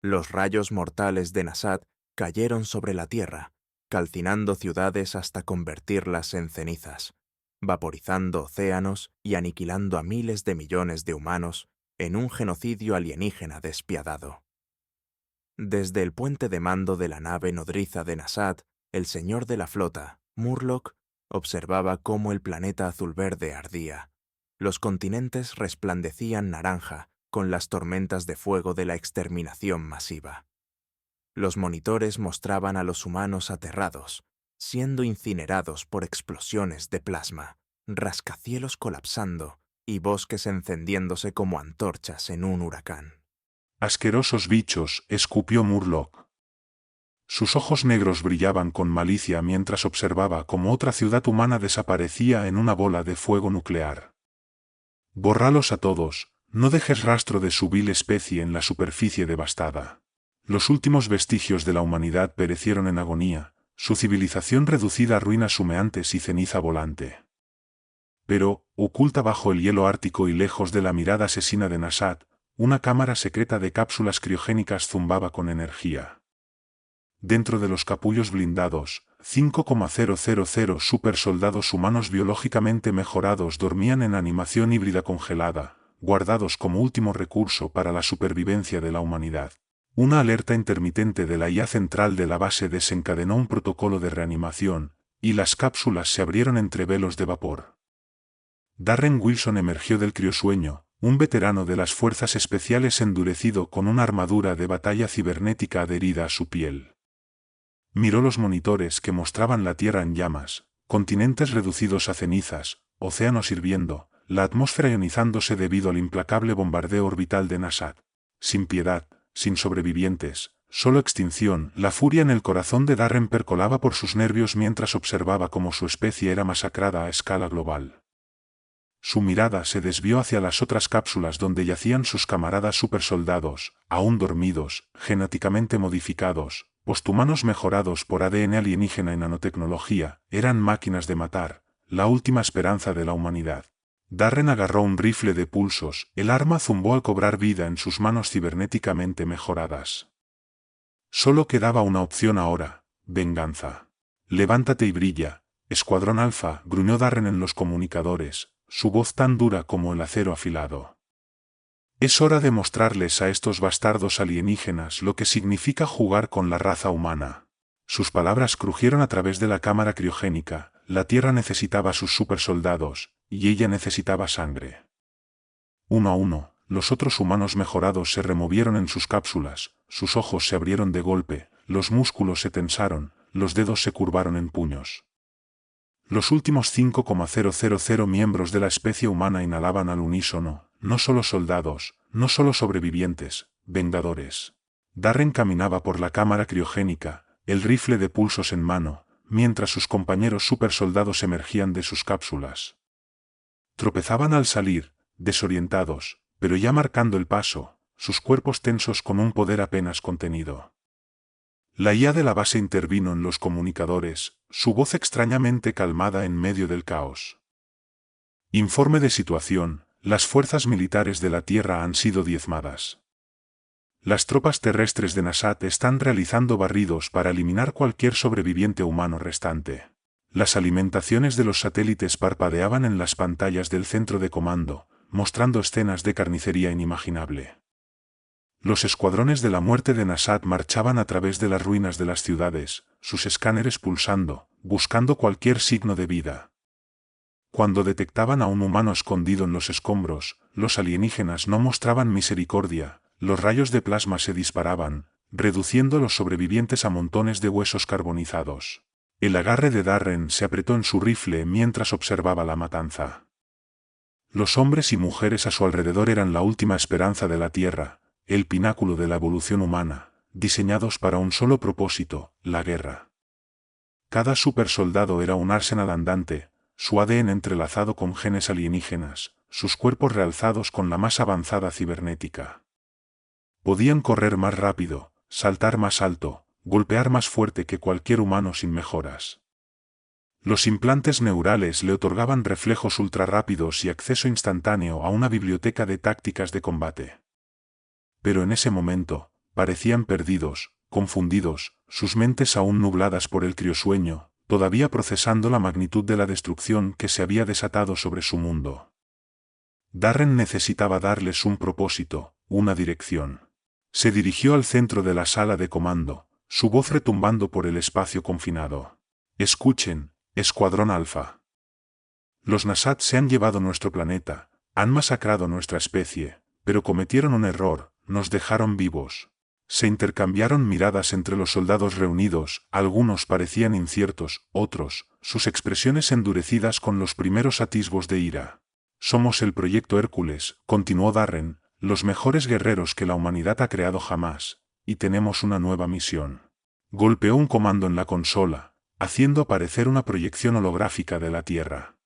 Los rayos mortales de Nasat cayeron sobre la tierra, calcinando ciudades hasta convertirlas en cenizas, vaporizando océanos y aniquilando a miles de millones de humanos en un genocidio alienígena despiadado. Desde el puente de mando de la nave nodriza de Nasat, el señor de la flota, Murloc, observaba cómo el planeta azul-verde ardía. Los continentes resplandecían naranja con las tormentas de fuego de la exterminación masiva. Los monitores mostraban a los humanos aterrados, siendo incinerados por explosiones de plasma, rascacielos colapsando y bosques encendiéndose como antorchas en un huracán. Asquerosos bichos, escupió Murloc. Sus ojos negros brillaban con malicia mientras observaba cómo otra ciudad humana desaparecía en una bola de fuego nuclear. Bórralos a todos, no dejes rastro de su vil especie en la superficie devastada. Los últimos vestigios de la humanidad perecieron en agonía, su civilización reducida a ruinas humeantes y ceniza volante. Pero, oculta bajo el hielo ártico y lejos de la mirada asesina de Nasat, una cámara secreta de cápsulas criogénicas zumbaba con energía. Dentro de los capullos blindados, 5,000 supersoldados humanos biológicamente mejorados dormían en animación híbrida congelada, guardados como último recurso para la supervivencia de la humanidad. Una alerta intermitente de la IA central de la base desencadenó un protocolo de reanimación, y las cápsulas se abrieron entre velos de vapor. Darren Wilson emergió del criosueño, un veterano de las fuerzas especiales endurecido con una armadura de batalla cibernética adherida a su piel. Miró los monitores que mostraban la Tierra en llamas, continentes reducidos a cenizas, océanos hirviendo, la atmósfera ionizándose debido al implacable bombardeo orbital de Nasat. Sin piedad, sin sobrevivientes, solo extinción. La furia en el corazón de Darren percolaba por sus nervios mientras observaba cómo su especie era masacrada a escala global. Su mirada se desvió hacia las otras cápsulas donde yacían sus camaradas supersoldados, aún dormidos, genéticamente modificados, posthumanos mejorados por ADN alienígena y nanotecnología, eran máquinas de matar, la última esperanza de la humanidad. Darren agarró un rifle de pulsos, el arma zumbó al cobrar vida en sus manos cibernéticamente mejoradas. Solo quedaba una opción ahora, venganza. Levántate y brilla, Escuadrón Alfa, gruñó Darren en los comunicadores, su voz tan dura como el acero afilado. Es hora de mostrarles a estos bastardos alienígenas lo que significa jugar con la raza humana. Sus palabras crujieron a través de la cámara criogénica, la Tierra necesitaba sus supersoldados, y ella necesitaba sangre. Uno a uno, los otros humanos mejorados se removieron en sus cápsulas, sus ojos se abrieron de golpe, los músculos se tensaron, los dedos se curvaron en puños. Los últimos 5,000 miembros de la especie humana inhalaban al unísono, no solo soldados, no solo sobrevivientes, vengadores. Darren caminaba por la cámara criogénica, el rifle de pulsos en mano, mientras sus compañeros supersoldados emergían de sus cápsulas. Tropezaban al salir, desorientados, pero ya marcando el paso, sus cuerpos tensos con un poder apenas contenido. La IA de la base intervino en los comunicadores, su voz extrañamente calmada en medio del caos. Informe de situación, las fuerzas militares de la Tierra han sido diezmadas. Las tropas terrestres de Nasat están realizando barridos para eliminar cualquier sobreviviente humano restante. Las alimentaciones de los satélites parpadeaban en las pantallas del centro de comando, mostrando escenas de carnicería inimaginable. Los escuadrones de la muerte de Nasat marchaban a través de las ruinas de las ciudades, sus escáneres pulsando, buscando cualquier signo de vida. Cuando detectaban a un humano escondido en los escombros, los alienígenas no mostraban misericordia, los rayos de plasma se disparaban, reduciendo a los sobrevivientes a montones de huesos carbonizados. El agarre de Darren se apretó en su rifle mientras observaba la matanza. Los hombres y mujeres a su alrededor eran la última esperanza de la Tierra, el pináculo de la evolución humana, diseñados para un solo propósito, la guerra. Cada supersoldado era un arsenal andante, su ADN entrelazado con genes alienígenas, sus cuerpos realzados con la más avanzada cibernética. Podían correr más rápido, saltar más alto, golpear más fuerte que cualquier humano sin mejoras. Los implantes neurales le otorgaban reflejos ultrarrápidos y acceso instantáneo a una biblioteca de tácticas de combate. Pero en ese momento, parecían perdidos, confundidos, sus mentes aún nubladas por el criosueño, todavía procesando la magnitud de la destrucción que se había desatado sobre su mundo. Darren necesitaba darles un propósito, una dirección. Se dirigió al centro de la sala de comando, su voz retumbando por el espacio confinado. Escuchen, Escuadrón Alfa. Los Nasat se han llevado nuestro planeta, han masacrado nuestra especie, pero cometieron un error, nos dejaron vivos. Se intercambiaron miradas entre los soldados reunidos, algunos parecían inciertos, otros, sus expresiones endurecidas con los primeros atisbos de ira. Somos el Proyecto Hércules, continuó Darren, los mejores guerreros que la humanidad ha creado jamás, y tenemos una nueva misión. Golpeó un comando en la consola, haciendo aparecer una proyección holográfica de la Tierra.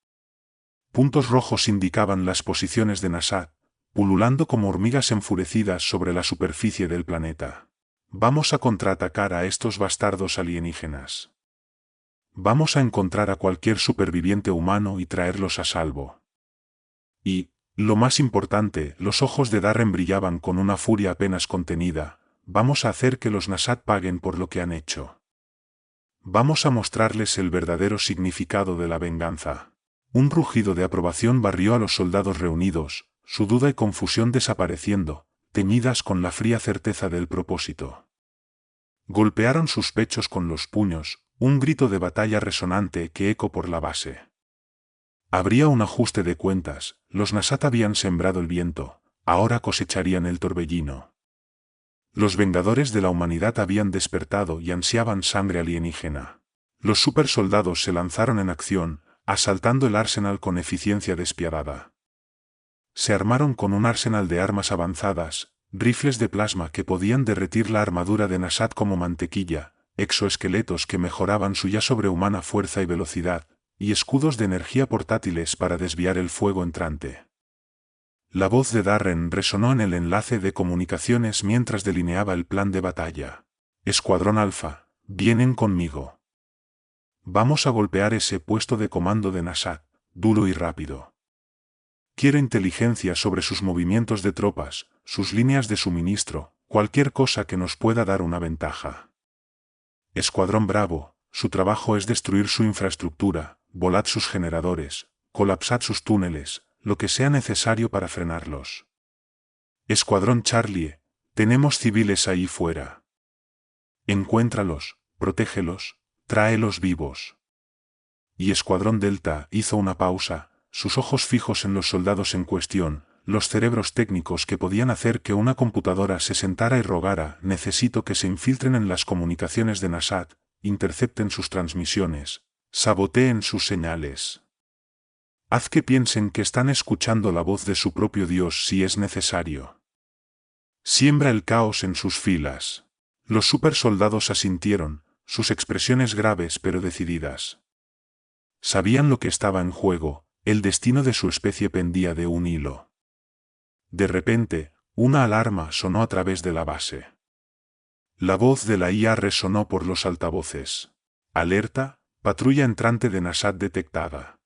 Puntos rojos indicaban las posiciones de Nasat, pululando como hormigas enfurecidas sobre la superficie del planeta. Vamos a contraatacar a estos bastardos alienígenas. Vamos a encontrar a cualquier superviviente humano y traerlos a salvo. Y, lo más importante, los ojos de Darren brillaban con una furia apenas contenida. Vamos a hacer que los Nasat paguen por lo que han hecho. Vamos a mostrarles el verdadero significado de la venganza. Un rugido de aprobación barrió a los soldados reunidos, su duda y confusión desapareciendo, teñidas con la fría certeza del propósito. Golpearon sus pechos con los puños, un grito de batalla resonante que eco por la base. Habría un ajuste de cuentas, los Nasat habían sembrado el viento, ahora cosecharían el torbellino. Los Vengadores de la humanidad habían despertado y ansiaban sangre alienígena. Los supersoldados se lanzaron en acción, asaltando el arsenal con eficiencia despiadada. Se armaron con un arsenal de armas avanzadas, rifles de plasma que podían derretir la armadura de Nasat como mantequilla, exoesqueletos que mejoraban su ya sobrehumana fuerza y velocidad, y escudos de energía portátiles para desviar el fuego entrante. La voz de Darren resonó en el enlace de comunicaciones mientras delineaba el plan de batalla. Escuadrón Alfa, vienen conmigo. Vamos a golpear ese puesto de comando de Nasat, duro y rápido. Quiero inteligencia sobre sus movimientos de tropas, sus líneas de suministro, cualquier cosa que nos pueda dar una ventaja. Escuadrón Bravo, su trabajo es destruir su infraestructura, volad sus generadores, colapsad sus túneles, lo que sea necesario para frenarlos. Escuadrón Charlie, tenemos civiles ahí fuera. Encuéntralos, protégelos, tráelos vivos. Y Escuadrón Delta hizo una pausa, sus ojos fijos en los soldados en cuestión, los cerebros técnicos que podían hacer que una computadora se sentara y rogara: necesito que se infiltren en las comunicaciones de Nasat, intercepten sus transmisiones, saboteen sus señales. Haz que piensen que están escuchando la voz de su propio Dios si es necesario. Siembra el caos en sus filas. Los supersoldados asintieron, sus expresiones graves pero decididas. Sabían lo que estaba en juego, el destino de su especie pendía de un hilo. De repente, una alarma sonó a través de la base. La voz de la IA resonó por los altavoces. Alerta, patrulla entrante de Nasat detectada.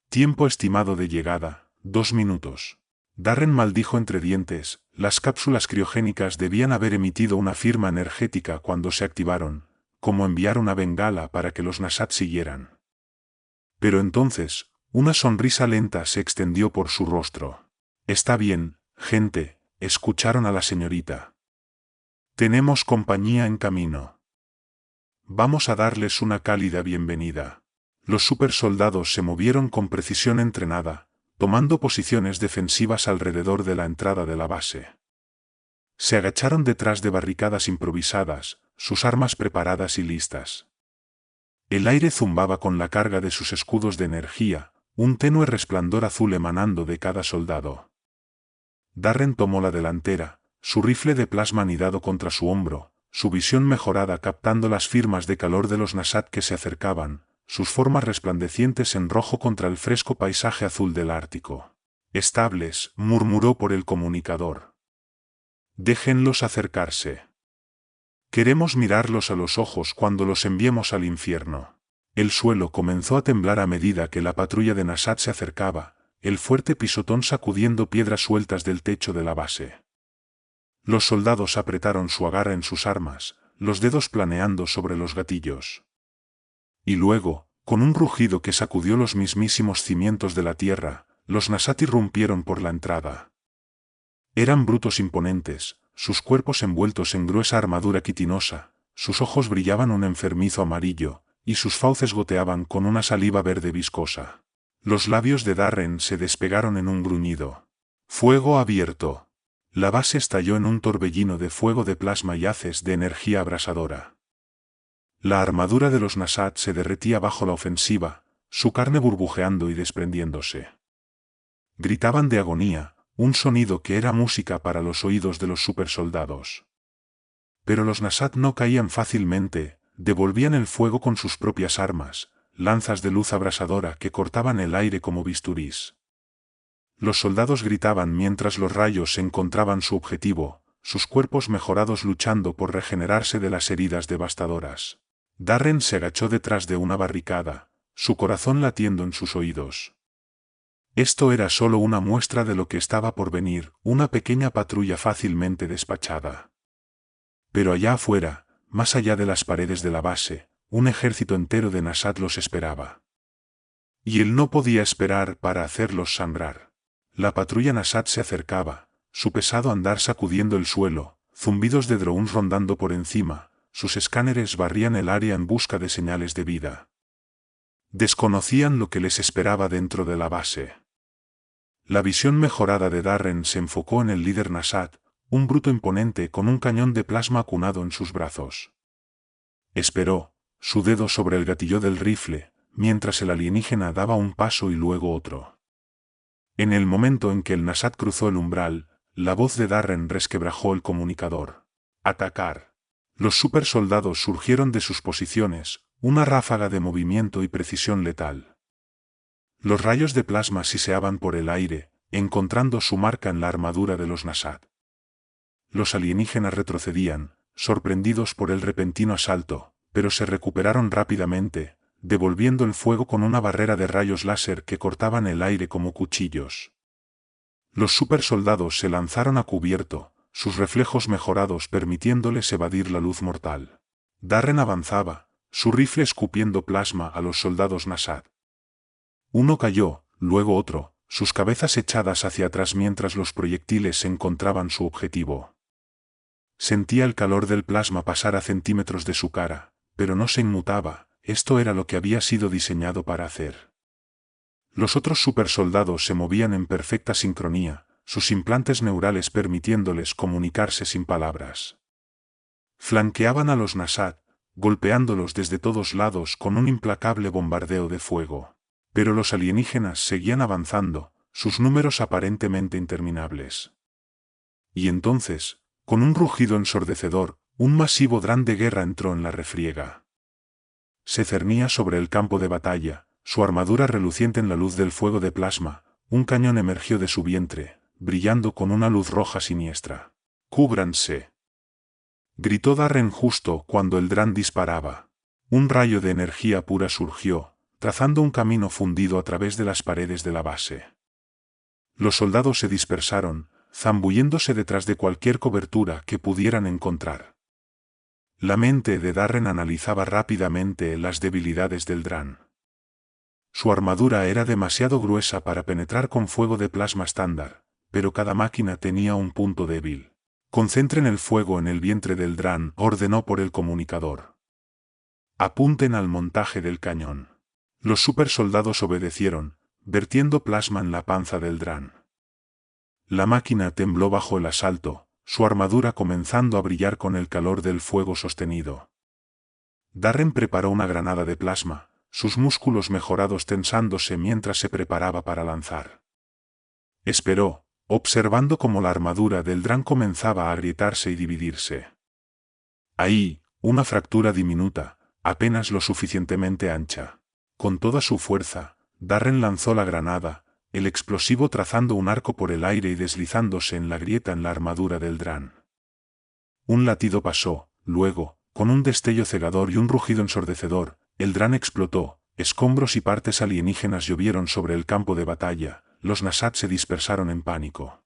Tiempo estimado de llegada, 2 minutos. Darren maldijo entre dientes, las cápsulas criogénicas debían haber emitido una firma energética cuando se activaron, como enviar una bengala para que los Nasat siguieran. Pero entonces, una sonrisa lenta se extendió por su rostro. Está bien, gente, escucharon a la señorita. Tenemos compañía en camino. Vamos a darles una cálida bienvenida. Los supersoldados se movieron con precisión entrenada, tomando posiciones defensivas alrededor de la entrada de la base. Se agacharon detrás de barricadas improvisadas, sus armas preparadas y listas. El aire zumbaba con la carga de sus escudos de energía, un tenue resplandor azul emanando de cada soldado. Darren tomó la delantera, su rifle de plasma anidado contra su hombro, su visión mejorada captando las firmas de calor de los Nasat que se acercaban, sus formas resplandecientes en rojo contra el fresco paisaje azul del Ártico. Estables, murmuró por el comunicador. Déjenlos acercarse. Queremos mirarlos a los ojos cuando los enviemos al infierno. El suelo comenzó a temblar a medida que la patrulla de Nasat se acercaba, el fuerte pisotón sacudiendo piedras sueltas del techo de la base. Los soldados apretaron su agarre en sus armas, los dedos planeando sobre los gatillos. Y luego, con un rugido que sacudió los mismísimos cimientos de la tierra, los Nasat irrumpieron por la entrada. Eran brutos imponentes, sus cuerpos envueltos en gruesa armadura quitinosa, sus ojos brillaban un enfermizo amarillo, y sus fauces goteaban con una saliva verde viscosa. Los labios de Darren se despegaron en un gruñido. Fuego abierto. La base estalló en un torbellino de fuego de plasma y haces de energía abrasadora. La armadura de los Nasat se derretía bajo la ofensiva, su carne burbujeando y desprendiéndose. Gritaban de agonía, un sonido que era música para los oídos de los supersoldados. Pero los Nasat no caían fácilmente, devolvían el fuego con sus propias armas, lanzas de luz abrasadora que cortaban el aire como bisturís. Los soldados gritaban mientras los rayos encontraban su objetivo, sus cuerpos mejorados luchando por regenerarse de las heridas devastadoras. Darren se agachó detrás de una barricada, su corazón latiendo en sus oídos. Esto era solo una muestra de lo que estaba por venir, una pequeña patrulla fácilmente despachada. Pero allá afuera, más allá de las paredes de la base, un ejército entero de Nasat los esperaba. Y él no podía esperar para hacerlos sangrar. La patrulla Nasat se acercaba, su pesado andar sacudiendo el suelo, zumbidos de drones rondando por encima, sus escáneres barrían el área en busca de señales de vida. Desconocían lo que les esperaba dentro de la base. La visión mejorada de Darren se enfocó en el líder Nasat, un bruto imponente con un cañón de plasma acunado en sus brazos. Esperó, su dedo sobre el gatillo del rifle, mientras el alienígena daba un paso y luego otro. En el momento en que el Nasat cruzó el umbral, la voz de Darren resquebrajó el comunicador. ¡Atacar! Los supersoldados surgieron de sus posiciones, una ráfaga de movimiento y precisión letal. Los rayos de plasma siseaban por el aire, encontrando su marca en la armadura de los Nasat. Los alienígenas retrocedían, sorprendidos por el repentino asalto, pero se recuperaron rápidamente, devolviendo el fuego con una barrera de rayos láser que cortaban el aire como cuchillos. Los supersoldados se lanzaron a cubierto, sus reflejos mejorados permitiéndoles evadir la luz mortal. Darren avanzaba, su rifle escupiendo plasma a los soldados Nasat. Uno cayó, luego otro, sus cabezas echadas hacia atrás mientras los proyectiles encontraban su objetivo. Sentía el calor del plasma pasar a centímetros de su cara, pero no se inmutaba, esto era lo que había sido diseñado para hacer. Los otros supersoldados se movían en perfecta sincronía, sus implantes neurales permitiéndoles comunicarse sin palabras. Flanqueaban a los Nasat, golpeándolos desde todos lados con un implacable bombardeo de fuego. Pero los alienígenas seguían avanzando, sus números aparentemente interminables. Y entonces, con un rugido ensordecedor, un masivo dron de guerra entró en la refriega. Se cernía sobre el campo de batalla, su armadura reluciente en la luz del fuego de plasma, un cañón emergió de su vientre, brillando con una luz roja siniestra. ¡Cúbranse! Gritó Darren justo cuando el dron disparaba. Un rayo de energía pura surgió, trazando un camino fundido a través de las paredes de la base. Los soldados se dispersaron, zambulléndose detrás de cualquier cobertura que pudieran encontrar. La mente de Darren analizaba rápidamente las debilidades del dron. Su armadura era demasiado gruesa para penetrar con fuego de plasma estándar, pero cada máquina tenía un punto débil. Concentren el fuego en el vientre del dron, ordenó por el comunicador. Apunten al montaje del cañón. Los supersoldados obedecieron, vertiendo plasma en la panza del dron. La máquina tembló bajo el asalto, su armadura comenzando a brillar con el calor del fuego sostenido. Darren preparó una granada de plasma, sus músculos mejorados tensándose mientras se preparaba para lanzar. Esperó, observando cómo la armadura del dron comenzaba a agrietarse y dividirse. Ahí, una fractura diminuta, apenas lo suficientemente ancha. Con toda su fuerza, Darren lanzó la granada, el explosivo trazando un arco por el aire y deslizándose en la grieta en la armadura del dron. Un latido pasó, luego, con un destello cegador y un rugido ensordecedor, el dron explotó, escombros y partes alienígenas llovieron sobre el campo de batalla, los Nasat se dispersaron en pánico.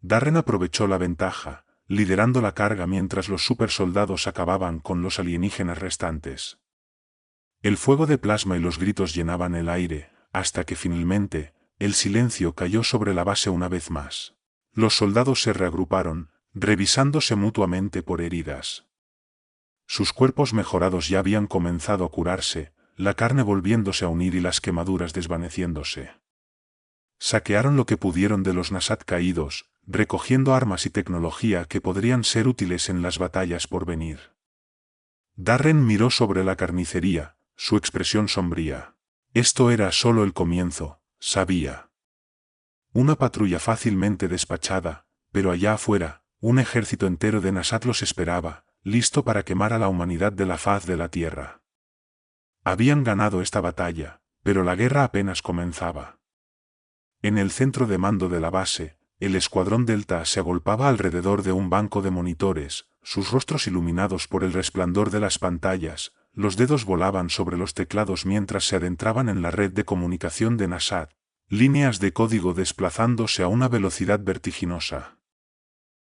Darren aprovechó la ventaja, liderando la carga mientras los supersoldados acababan con los alienígenas restantes. El fuego de plasma y los gritos llenaban el aire, hasta que finalmente, el silencio cayó sobre la base una vez más. Los soldados se reagruparon, revisándose mutuamente por heridas. Sus cuerpos mejorados ya habían comenzado a curarse, la carne volviéndose a unir y las quemaduras desvaneciéndose. Saquearon lo que pudieron de los Nasat caídos, recogiendo armas y tecnología que podrían ser útiles en las batallas por venir. Darren miró sobre la carnicería, su expresión sombría. Esto era solo el comienzo, sabía. Una patrulla fácilmente despachada, pero allá afuera, un ejército entero de Nasat los esperaba, listo para quemar a la humanidad de la faz de la tierra. Habían ganado esta batalla, pero la guerra apenas comenzaba. En el centro de mando de la base, el escuadrón Delta se agolpaba alrededor de un banco de monitores, sus rostros iluminados por el resplandor de las pantallas, los dedos volaban sobre los teclados mientras se adentraban en la red de comunicación de Nasat, líneas de código desplazándose a una velocidad vertiginosa.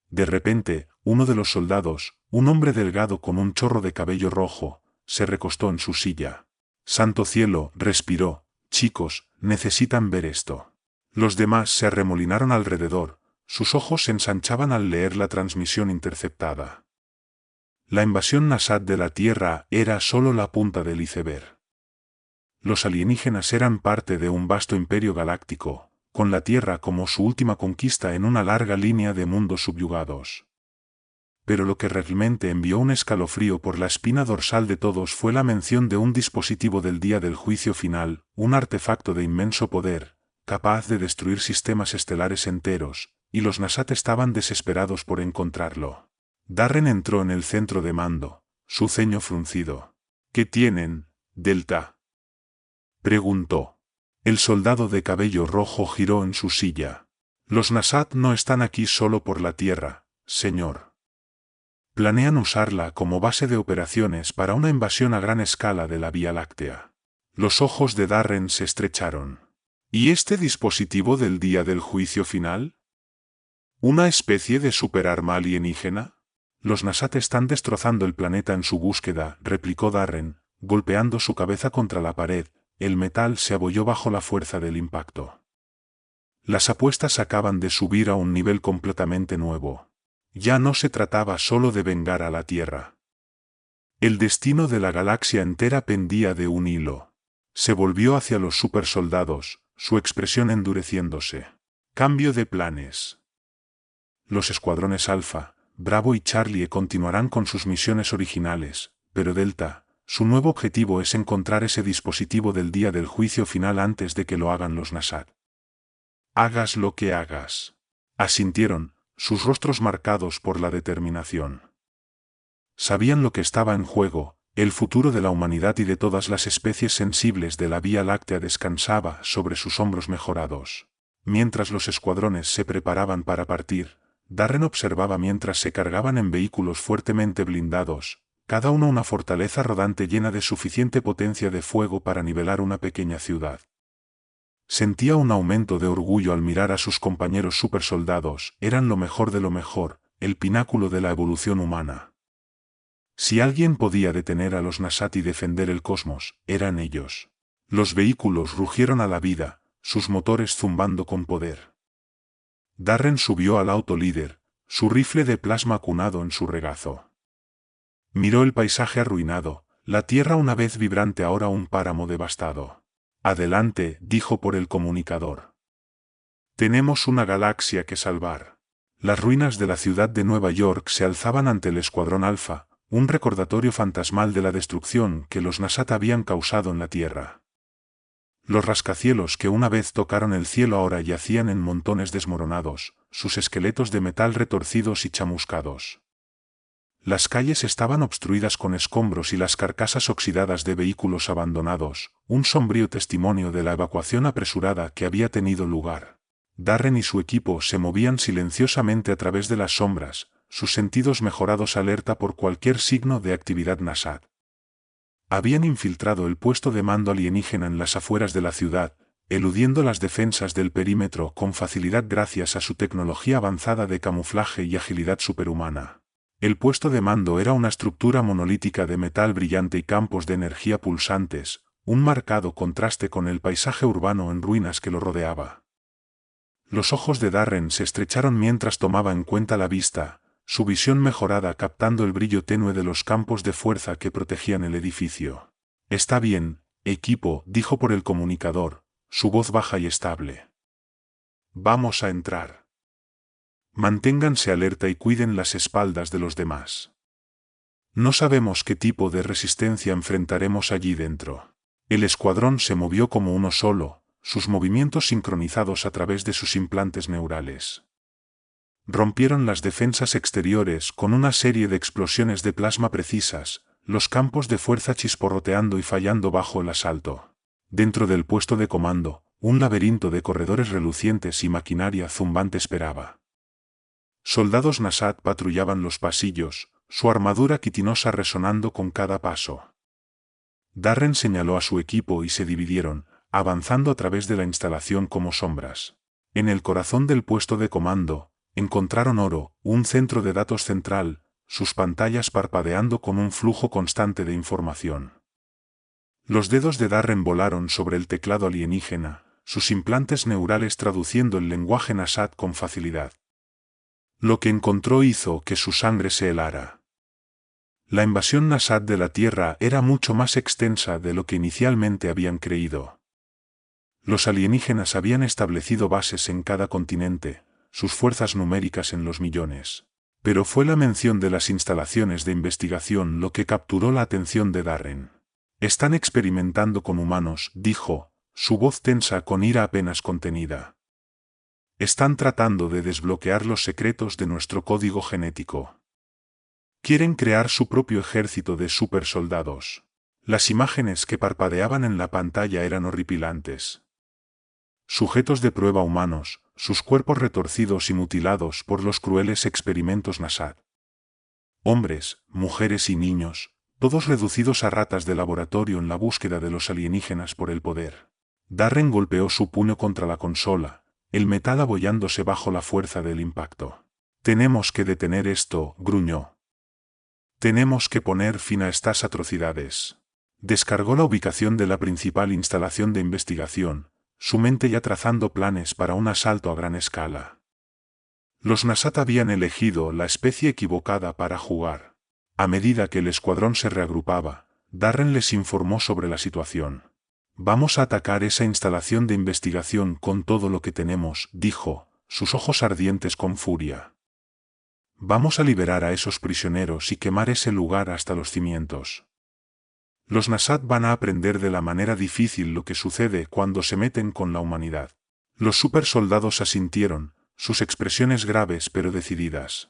De repente, uno de los soldados, un hombre delgado con un chorro de cabello rojo, se recostó en su silla. «Santo cielo», respiró, «chicos, necesitan ver esto». Los demás se arremolinaron alrededor, sus ojos se ensanchaban al leer la transmisión interceptada. La invasión Nasat de la Tierra era solo la punta del iceberg. Los alienígenas eran parte de un vasto imperio galáctico, con la Tierra como su última conquista en una larga línea de mundos subyugados. Pero lo que realmente envió un escalofrío por la espina dorsal de todos fue la mención de un dispositivo del día del juicio final, un artefacto de inmenso poder, capaz de destruir sistemas estelares enteros, y los Nasat estaban desesperados por encontrarlo. Darren entró en el centro de mando, su ceño fruncido. «¿Qué tienen, Delta?», preguntó. El soldado de cabello rojo giró en su silla. «Los Nasat no están aquí solo por la Tierra, señor. Planean usarla como base de operaciones para una invasión a gran escala de la Vía Láctea». Los ojos de Darren se estrecharon. «¿Y este dispositivo del día del juicio final? ¿Una especie de superarma alienígena?» «Los Nasat están destrozando el planeta en su búsqueda», replicó Darren, golpeando su cabeza contra la pared. El metal se abolló bajo la fuerza del impacto. Las apuestas acaban de subir a un nivel completamente nuevo. Ya no se trataba solo de vengar a la Tierra. El destino de la galaxia entera pendía de un hilo. Se volvió hacia los supersoldados, su expresión endureciéndose. «Cambio de planes. Los escuadrones Alpha, Bravo y Charlie continuarán con sus misiones originales, pero Delta, su nuevo objetivo es encontrar ese dispositivo del día del juicio final antes de que lo hagan los Nasat». «Hagas lo que hagas», asintieron, sus rostros marcados por la determinación. Sabían lo que estaba en juego, el futuro de la humanidad y de todas las especies sensibles de la Vía Láctea descansaba sobre sus hombros mejorados. Mientras los escuadrones se preparaban para partir, Darren observaba mientras se cargaban en vehículos fuertemente blindados, cada uno una fortaleza rodante llena de suficiente potencia de fuego para nivelar una pequeña ciudad. Sentía un aumento de orgullo al mirar a sus compañeros supersoldados, eran lo mejor de lo mejor, el pináculo de la evolución humana. Si alguien podía detener a los Nasat y defender el cosmos, eran ellos. Los vehículos rugieron a la vida, sus motores zumbando con poder. Darren subió al auto líder, su rifle de plasma acunado en su regazo. Miró el paisaje arruinado, la tierra una vez vibrante ahora un páramo devastado. «Adelante», dijo por el comunicador. «Tenemos una galaxia que salvar». Las ruinas de la ciudad de Nueva York se alzaban ante el escuadrón Alpha, un recordatorio fantasmal de la destrucción que los Nasat habían causado en la Tierra. Los rascacielos que una vez tocaron el cielo ahora yacían en montones desmoronados, sus esqueletos de metal retorcidos y chamuscados. Las calles estaban obstruidas con escombros y las carcasas oxidadas de vehículos abandonados, un sombrío testimonio de la evacuación apresurada que había tenido lugar. Darren y su equipo se movían silenciosamente a través de las sombras, sus sentidos mejorados alerta por cualquier signo de actividad Nasat. Habían infiltrado el puesto de mando alienígena en las afueras de la ciudad, eludiendo las defensas del perímetro con facilidad gracias a su tecnología avanzada de camuflaje y agilidad superhumana. El puesto de mando era una estructura monolítica de metal brillante y campos de energía pulsantes, un marcado contraste con el paisaje urbano en ruinas que lo rodeaba. Los ojos de Darren se estrecharon mientras tomaba en cuenta la vista, su visión mejorada captando el brillo tenue de los campos de fuerza que protegían el edificio. «Está bien, equipo», dijo por el comunicador, su voz baja y estable. «Vamos a entrar. Manténganse alerta y cuiden las espaldas de los demás. No sabemos qué tipo de resistencia enfrentaremos allí dentro». El escuadrón se movió como uno solo, sus movimientos sincronizados a través de sus implantes neurales. Rompieron las defensas exteriores con una serie de explosiones de plasma precisas, los campos de fuerza chisporroteando y fallando bajo el asalto. Dentro del puesto de comando, un laberinto de corredores relucientes y maquinaria zumbante esperaba. Soldados Nasat patrullaban los pasillos, su armadura quitinosa resonando con cada paso. Darren señaló a su equipo y se dividieron, avanzando a través de la instalación como sombras. En el corazón del puesto de comando, encontraron Oro, un centro de datos central, sus pantallas parpadeando con un flujo constante de información. Los dedos de Darren volaron sobre el teclado alienígena, sus implantes neurales traduciendo el lenguaje Nasat con facilidad. Lo que encontró hizo que su sangre se helara. La invasión Nasat de la Tierra era mucho más extensa de lo que inicialmente habían creído. Los alienígenas habían establecido bases en cada continente, sus fuerzas numéricas en los millones. Pero fue la mención de las instalaciones de investigación lo que capturó la atención de Darren. «Están experimentando con humanos», dijo, su voz tensa con ira apenas contenida. «Están tratando de desbloquear los secretos de nuestro código genético. Quieren crear su propio ejército de supersoldados». Las imágenes que parpadeaban en la pantalla eran horripilantes. Sujetos de prueba humanos, sus cuerpos retorcidos y mutilados por los crueles experimentos Nasat. Hombres, mujeres y niños, todos reducidos a ratas de laboratorio en la búsqueda de los alienígenas por el poder. Darren golpeó su puño contra la consola, el metal abollándose bajo la fuerza del impacto. «Tenemos que detener esto», gruñó. «Tenemos que poner fin a estas atrocidades». Descargó la ubicación de la principal instalación de investigación, su mente ya trazando planes para un asalto a gran escala. Los Nasat habían elegido la especie equivocada para jugar. A medida que el escuadrón se reagrupaba, Darren les informó sobre la situación. «Vamos a atacar esa instalación de investigación con todo lo que tenemos», dijo, sus ojos ardientes con furia. «Vamos a liberar a esos prisioneros y quemar ese lugar hasta los cimientos». Los Nasat van a aprender de la manera difícil lo que sucede cuando se meten con la humanidad. Los supersoldados asintieron, sus expresiones graves pero decididas.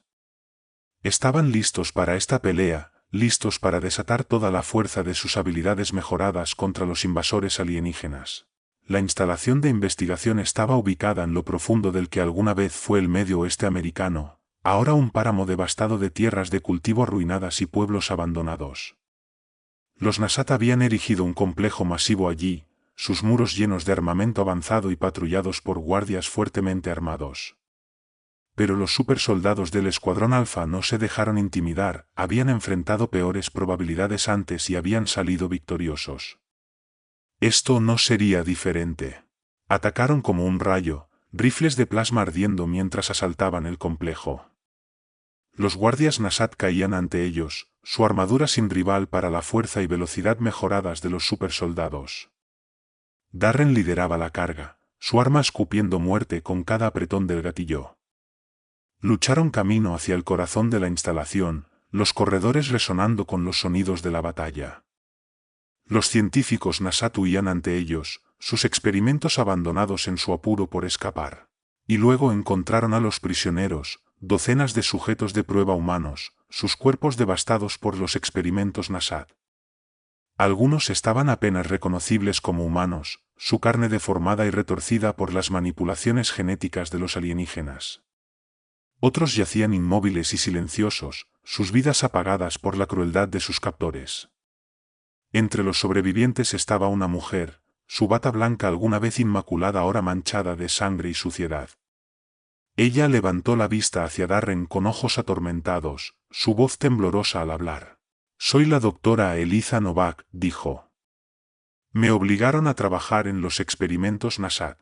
Estaban listos para esta pelea, listos para desatar toda la fuerza de sus habilidades mejoradas contra los invasores alienígenas. La instalación de investigación estaba ubicada en lo profundo del que alguna vez fue el medio oeste americano, ahora un páramo devastado de tierras de cultivo arruinadas y pueblos abandonados. Los Nasat habían erigido un complejo masivo allí, sus muros llenos de armamento avanzado y patrullados por guardias fuertemente armados. Pero los supersoldados del Escuadrón Alfa no se dejaron intimidar, habían enfrentado peores probabilidades antes y habían salido victoriosos. Esto no sería diferente. Atacaron como un rayo, rifles de plasma ardiendo mientras asaltaban el complejo. Los guardias Nasat caían ante ellos, su armadura sin rival para la fuerza y velocidad mejoradas de los supersoldados. Darren lideraba la carga, su arma escupiendo muerte con cada apretón del gatillo. Lucharon camino hacia el corazón de la instalación, los corredores resonando con los sonidos de la batalla. Los científicos Nasat huían ante ellos, sus experimentos abandonados en su apuro por escapar. Y luego encontraron a los prisioneros, docenas de sujetos de prueba humanos, sus cuerpos devastados por los experimentos Nasat. Algunos estaban apenas reconocibles como humanos, su carne deformada y retorcida por las manipulaciones genéticas de los alienígenas. Otros yacían inmóviles y silenciosos, sus vidas apagadas por la crueldad de sus captores. Entre los sobrevivientes estaba una mujer, su bata blanca alguna vez inmaculada ahora manchada de sangre y suciedad. Ella levantó la vista hacia Darren con ojos atormentados, su voz temblorosa al hablar. «Soy la doctora Eliza Novak», dijo. «Me obligaron a trabajar en los experimentos Nasat.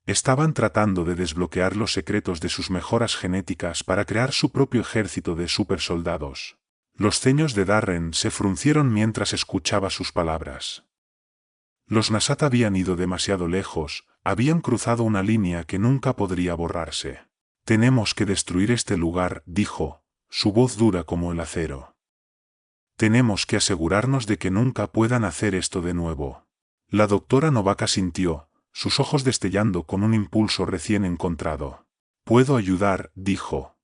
Estaban tratando de desbloquear los secretos de sus mejoras genéticas para crear su propio ejército de supersoldados». Los ceños de Darren se fruncieron mientras escuchaba sus palabras. Los Nasat habían ido demasiado lejos, habían cruzado una línea que nunca podría borrarse. «Tenemos que destruir este lugar», dijo, su voz dura como el acero. «Tenemos que asegurarnos de que nunca puedan hacer esto de nuevo». La doctora Novak asintió, sus ojos destellando con un impulso recién encontrado. «Puedo ayudar», dijo.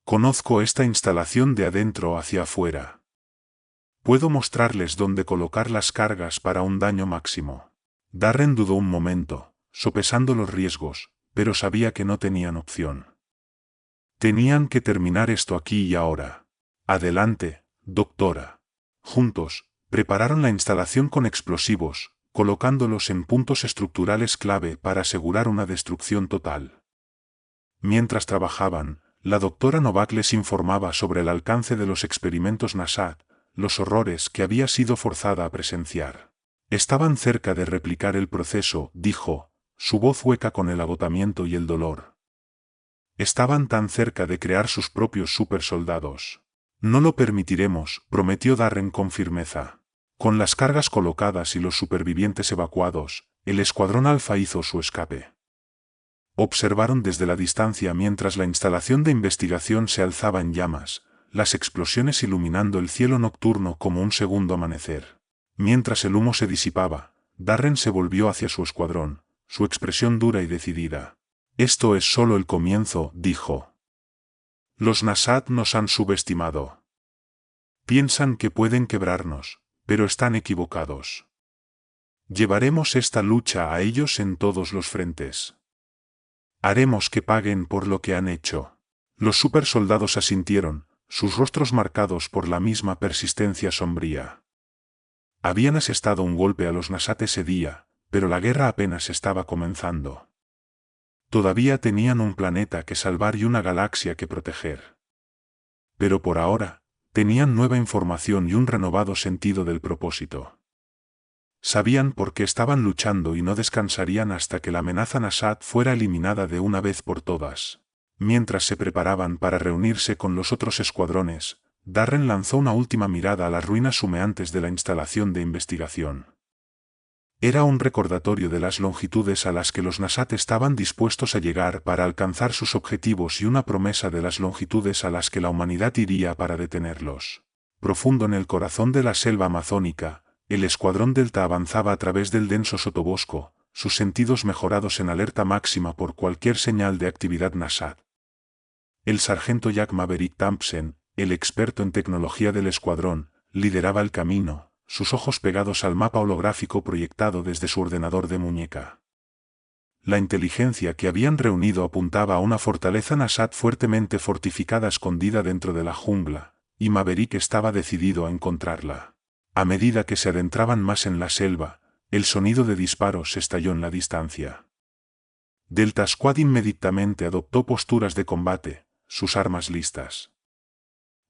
«Conozco esta instalación de adentro hacia afuera. Puedo mostrarles dónde colocar las cargas para un daño máximo». Darren dudó un momento, sopesando los riesgos, pero sabía que no tenían opción. Tenían que terminar esto aquí y ahora. «Adelante, doctora». Juntos, prepararon la instalación con explosivos, colocándolos en puntos estructurales clave para asegurar una destrucción total. Mientras trabajaban, la doctora Novak les informaba sobre el alcance de los experimentos Nasat, los horrores que había sido forzada a presenciar. «Estaban cerca de replicar el proceso», dijo, su voz hueca con el agotamiento y el dolor. «Estaban tan cerca de crear sus propios supersoldados». «No lo permitiremos», prometió Darren con firmeza. Con las cargas colocadas y los supervivientes evacuados, el escuadrón Alfa hizo su escape. Observaron desde la distancia mientras la instalación de investigación se alzaba en llamas, las explosiones iluminando el cielo nocturno como un segundo amanecer. Mientras el humo se disipaba, Darren se volvió hacia su escuadrón, su expresión dura y decidida. «Esto es solo el comienzo», dijo. «Los Nasat nos han subestimado. Piensan que pueden quebrarnos, pero están equivocados. Llevaremos esta lucha a ellos en todos los frentes. Haremos que paguen por lo que han hecho». Los supersoldados asintieron, sus rostros marcados por la misma persistencia sombría. Habían asestado un golpe a los Nasat ese día, pero la guerra apenas estaba comenzando. Todavía tenían un planeta que salvar y una galaxia que proteger. Pero por ahora, tenían nueva información y un renovado sentido del propósito. Sabían por qué estaban luchando y no descansarían hasta que la amenaza Nasat fuera eliminada de una vez por todas. Mientras se preparaban para reunirse con los otros escuadrones, Darren lanzó una última mirada a las ruinas humeantes de la instalación de investigación. Era un recordatorio de las longitudes a las que los Nasat estaban dispuestos a llegar para alcanzar sus objetivos y una promesa de las longitudes a las que la humanidad iría para detenerlos. Profundo en el corazón de la selva amazónica, el escuadrón Delta avanzaba a través del denso sotobosco, sus sentidos mejorados en alerta máxima por cualquier señal de actividad Nasat. El sargento Jack Maverick Thompson, el experto en tecnología del escuadrón, lideraba el camino, sus ojos pegados al mapa holográfico proyectado desde su ordenador de muñeca. La inteligencia que habían reunido apuntaba a una fortaleza Nasat fuertemente fortificada escondida dentro de la jungla, y Maverick estaba decidido a encontrarla. A medida que se adentraban más en la selva, el sonido de disparos estalló en la distancia. Delta Squad inmediatamente adoptó posturas de combate, sus armas listas.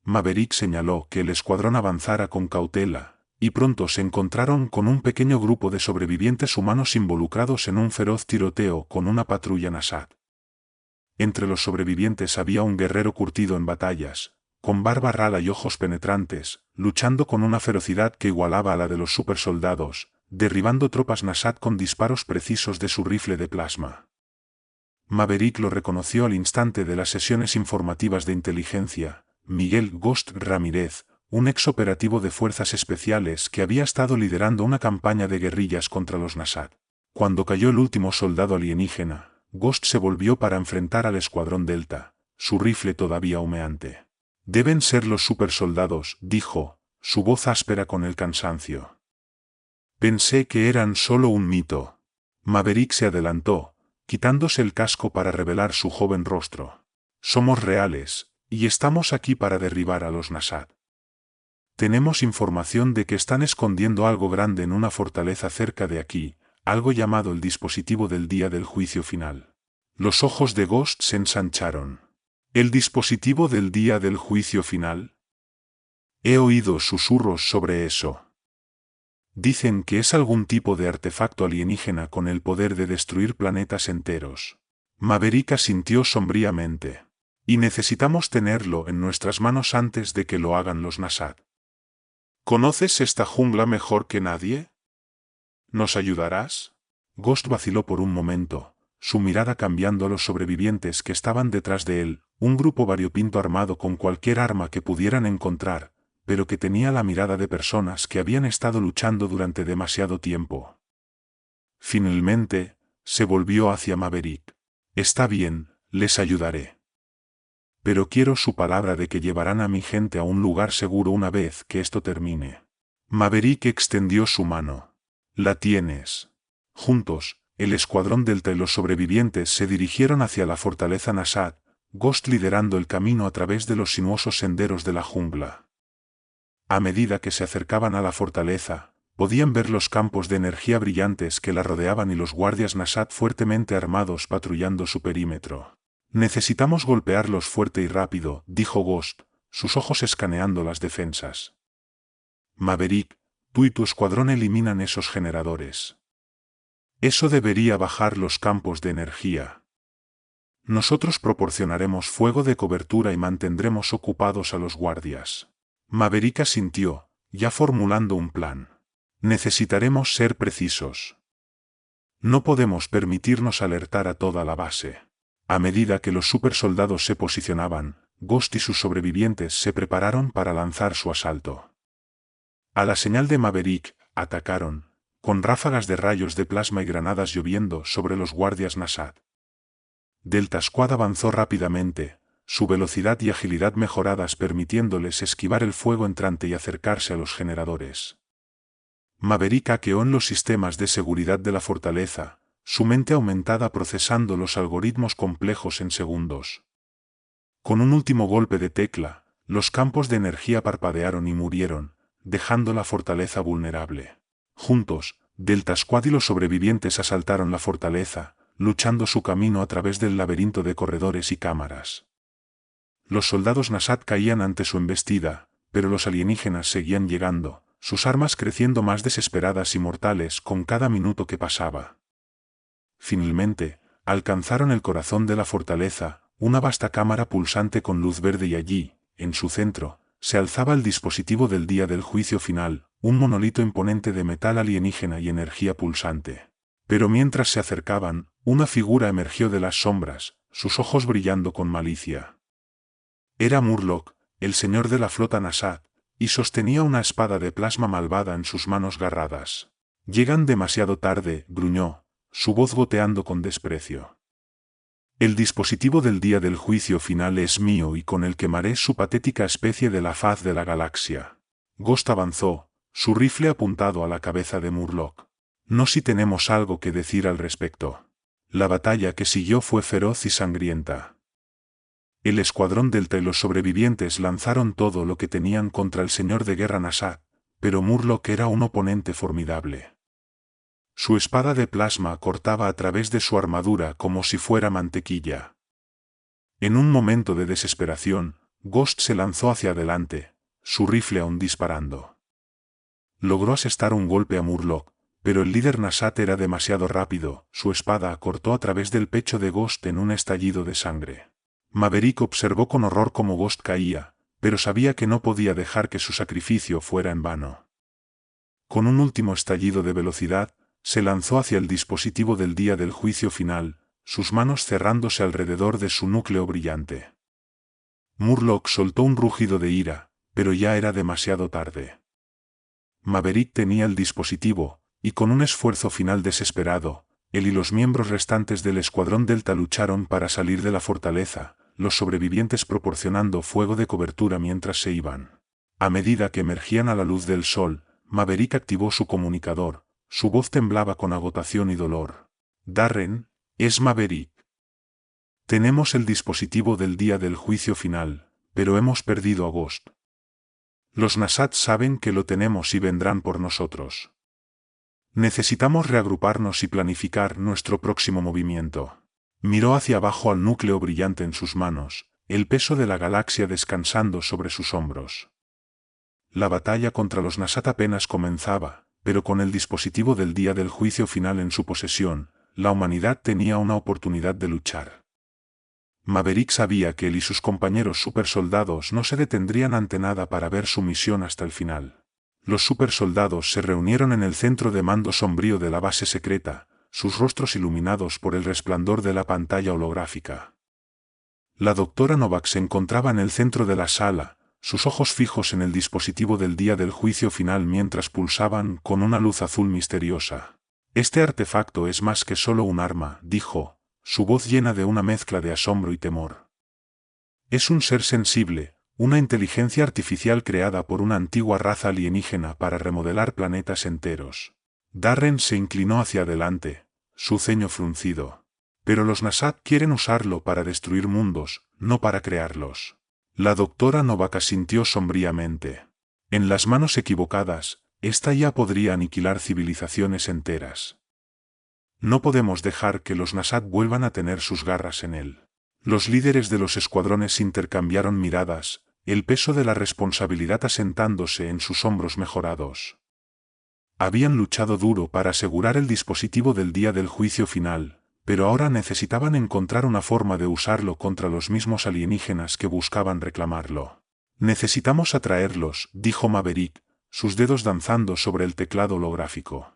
Maverick señaló que el escuadrón avanzara con cautela, y pronto se encontraron con un pequeño grupo de sobrevivientes humanos involucrados en un feroz tiroteo con una patrulla Nasat. Entre los sobrevivientes había un guerrero curtido en batallas, con barba rala y ojos penetrantes, luchando con una ferocidad que igualaba a la de los supersoldados, derribando tropas Nasat con disparos precisos de su rifle de plasma. Maverick lo reconoció al instante de las sesiones informativas de inteligencia: Miguel Ghost Ramírez, un ex operativo de fuerzas especiales que había estado liderando una campaña de guerrillas contra los Nasat. Cuando cayó el último soldado alienígena, Ghost se volvió para enfrentar al escuadrón Delta, su rifle todavía humeante. «Deben ser los supersoldados», dijo, su voz áspera con el cansancio. «Pensé que eran solo un mito». Maverick se adelantó, quitándose el casco para revelar su joven rostro. «Somos reales, y estamos aquí para derribar a los Nasat». Tenemos información de que están escondiendo algo grande en una fortaleza cerca de aquí, algo llamado el dispositivo del día del juicio final. Los ojos de Ghost se ensancharon. ¿El dispositivo del día del juicio final? He oído susurros sobre eso. Dicen que es algún tipo de artefacto alienígena con el poder de destruir planetas enteros. Maverick asintió sombríamente. Y necesitamos tenerlo en nuestras manos antes de que lo hagan los Nasat. ¿Conoces esta jungla mejor que nadie? ¿Nos ayudarás? Ghost vaciló por un momento, su mirada cambiando a los sobrevivientes que estaban detrás de él, un grupo variopinto armado con cualquier arma que pudieran encontrar, pero que tenía la mirada de personas que habían estado luchando durante demasiado tiempo. Finalmente, se volvió hacia Maverick. Está bien, les ayudaré. Pero quiero su palabra de que llevarán a mi gente a un lugar seguro una vez que esto termine. Maverick extendió su mano. La tienes. Juntos, el escuadrón Delta y los sobrevivientes se dirigieron hacia la fortaleza Nasat, Ghost liderando el camino a través de los sinuosos senderos de la jungla. A medida que se acercaban a la fortaleza, podían ver los campos de energía brillantes que la rodeaban y los guardias Nasat fuertemente armados patrullando su perímetro. Necesitamos golpearlos fuerte y rápido, dijo Ghost, sus ojos escaneando las defensas. Maverick, tú y tu escuadrón eliminan esos generadores. Eso debería bajar los campos de energía. Nosotros proporcionaremos fuego de cobertura y mantendremos ocupados a los guardias. Maverick asintió, ya formulando un plan. Necesitaremos ser precisos. No podemos permitirnos alertar a toda la base. A medida que los supersoldados se posicionaban, Ghost y sus sobrevivientes se prepararon para lanzar su asalto. A la señal de Maverick, atacaron, con ráfagas de rayos de plasma y granadas lloviendo sobre los guardias Nasat. Delta Squad avanzó rápidamente, su velocidad y agilidad mejoradas permitiéndoles esquivar el fuego entrante y acercarse a los generadores. Maverick hackeó en los sistemas de seguridad de la fortaleza, su mente aumentada procesando los algoritmos complejos en segundos. Con un último golpe de tecla, los campos de energía parpadearon y murieron, dejando la fortaleza vulnerable. Juntos, Delta Squad y los sobrevivientes asaltaron la fortaleza, luchando su camino a través del laberinto de corredores y cámaras. Los soldados Nasat caían ante su embestida, pero los alienígenas seguían llegando, sus armas creciendo más desesperadas y mortales con cada minuto que pasaba. Finalmente, alcanzaron el corazón de la fortaleza, una vasta cámara pulsante con luz verde y allí, en su centro, se alzaba el dispositivo del día del juicio final, un monolito imponente de metal alienígena y energía pulsante. Pero mientras se acercaban, una figura emergió de las sombras, sus ojos brillando con malicia. Era Murloc, el señor de la flota Nasat, y sostenía una espada de plasma malvada en sus manos garradas. Llegan demasiado tarde, gruñó, su voz goteando con desprecio. El dispositivo del día del juicio final es mío y con el quemaré su patética especie de la faz de la galaxia. Ghost avanzó, su rifle apuntado a la cabeza de Murloc. No si tenemos algo que decir al respecto. La batalla que siguió fue feroz y sangrienta. El escuadrón Delta y los sobrevivientes lanzaron todo lo que tenían contra el señor de guerra Nasat, pero Murloc era un oponente formidable. Su espada de plasma cortaba a través de su armadura como si fuera mantequilla. En un momento de desesperación, Ghost se lanzó hacia adelante, su rifle aún disparando. Logró asestar un golpe a Murloc, pero el líder Nasat era demasiado rápido, su espada cortó a través del pecho de Ghost en un estallido de sangre. Maverick observó con horror cómo Ghost caía, pero sabía que no podía dejar que su sacrificio fuera en vano. Con un último estallido de velocidad, se lanzó hacia el dispositivo del día del juicio final, sus manos cerrándose alrededor de su núcleo brillante. Murloc soltó un rugido de ira, pero ya era demasiado tarde. Maverick tenía el dispositivo, y con un esfuerzo final desesperado, él y los miembros restantes del escuadrón Delta lucharon para salir de la fortaleza, los sobrevivientes proporcionando fuego de cobertura mientras se iban. A medida que emergían a la luz del sol, Maverick activó su comunicador, su voz temblaba con agotación y dolor. Darren, es Maverick. Tenemos el dispositivo del día del juicio final, pero hemos perdido a Ghost. Los Nasat saben que lo tenemos y vendrán por nosotros. Necesitamos reagruparnos y planificar nuestro próximo movimiento. Miró hacia abajo al núcleo brillante en sus manos, el peso de la galaxia descansando sobre sus hombros. La batalla contra los Nasat apenas comenzaba, pero con el dispositivo del día del juicio final en su posesión, la humanidad tenía una oportunidad de luchar. Maverick sabía que él y sus compañeros supersoldados no se detendrían ante nada para ver su misión hasta el final. Los supersoldados se reunieron en el centro de mando sombrío de la base secreta, sus rostros iluminados por el resplandor de la pantalla holográfica. La doctora Novak se encontraba en el centro de la sala, sus ojos fijos en el dispositivo del día del juicio final mientras pulsaban con una luz azul misteriosa. Este artefacto es más que solo un arma, dijo, su voz llena de una mezcla de asombro y temor. Es un ser sensible, una inteligencia artificial creada por una antigua raza alienígena para remodelar planetas enteros. Darren se inclinó hacia adelante, su ceño fruncido. Pero los Nasat quieren usarlo para destruir mundos, no para crearlos. La doctora Novak asintió sombríamente. En las manos equivocadas, esta ya podría aniquilar civilizaciones enteras. No podemos dejar que los Nasat vuelvan a tener sus garras en él. Los líderes de los escuadrones intercambiaron miradas, el peso de la responsabilidad asentándose en sus hombros mejorados. Habían luchado duro para asegurar el dispositivo del día del juicio final, pero ahora necesitaban encontrar una forma de usarlo contra los mismos alienígenas que buscaban reclamarlo. Necesitamos atraerlos, dijo Maverick, sus dedos danzando sobre el teclado holográfico.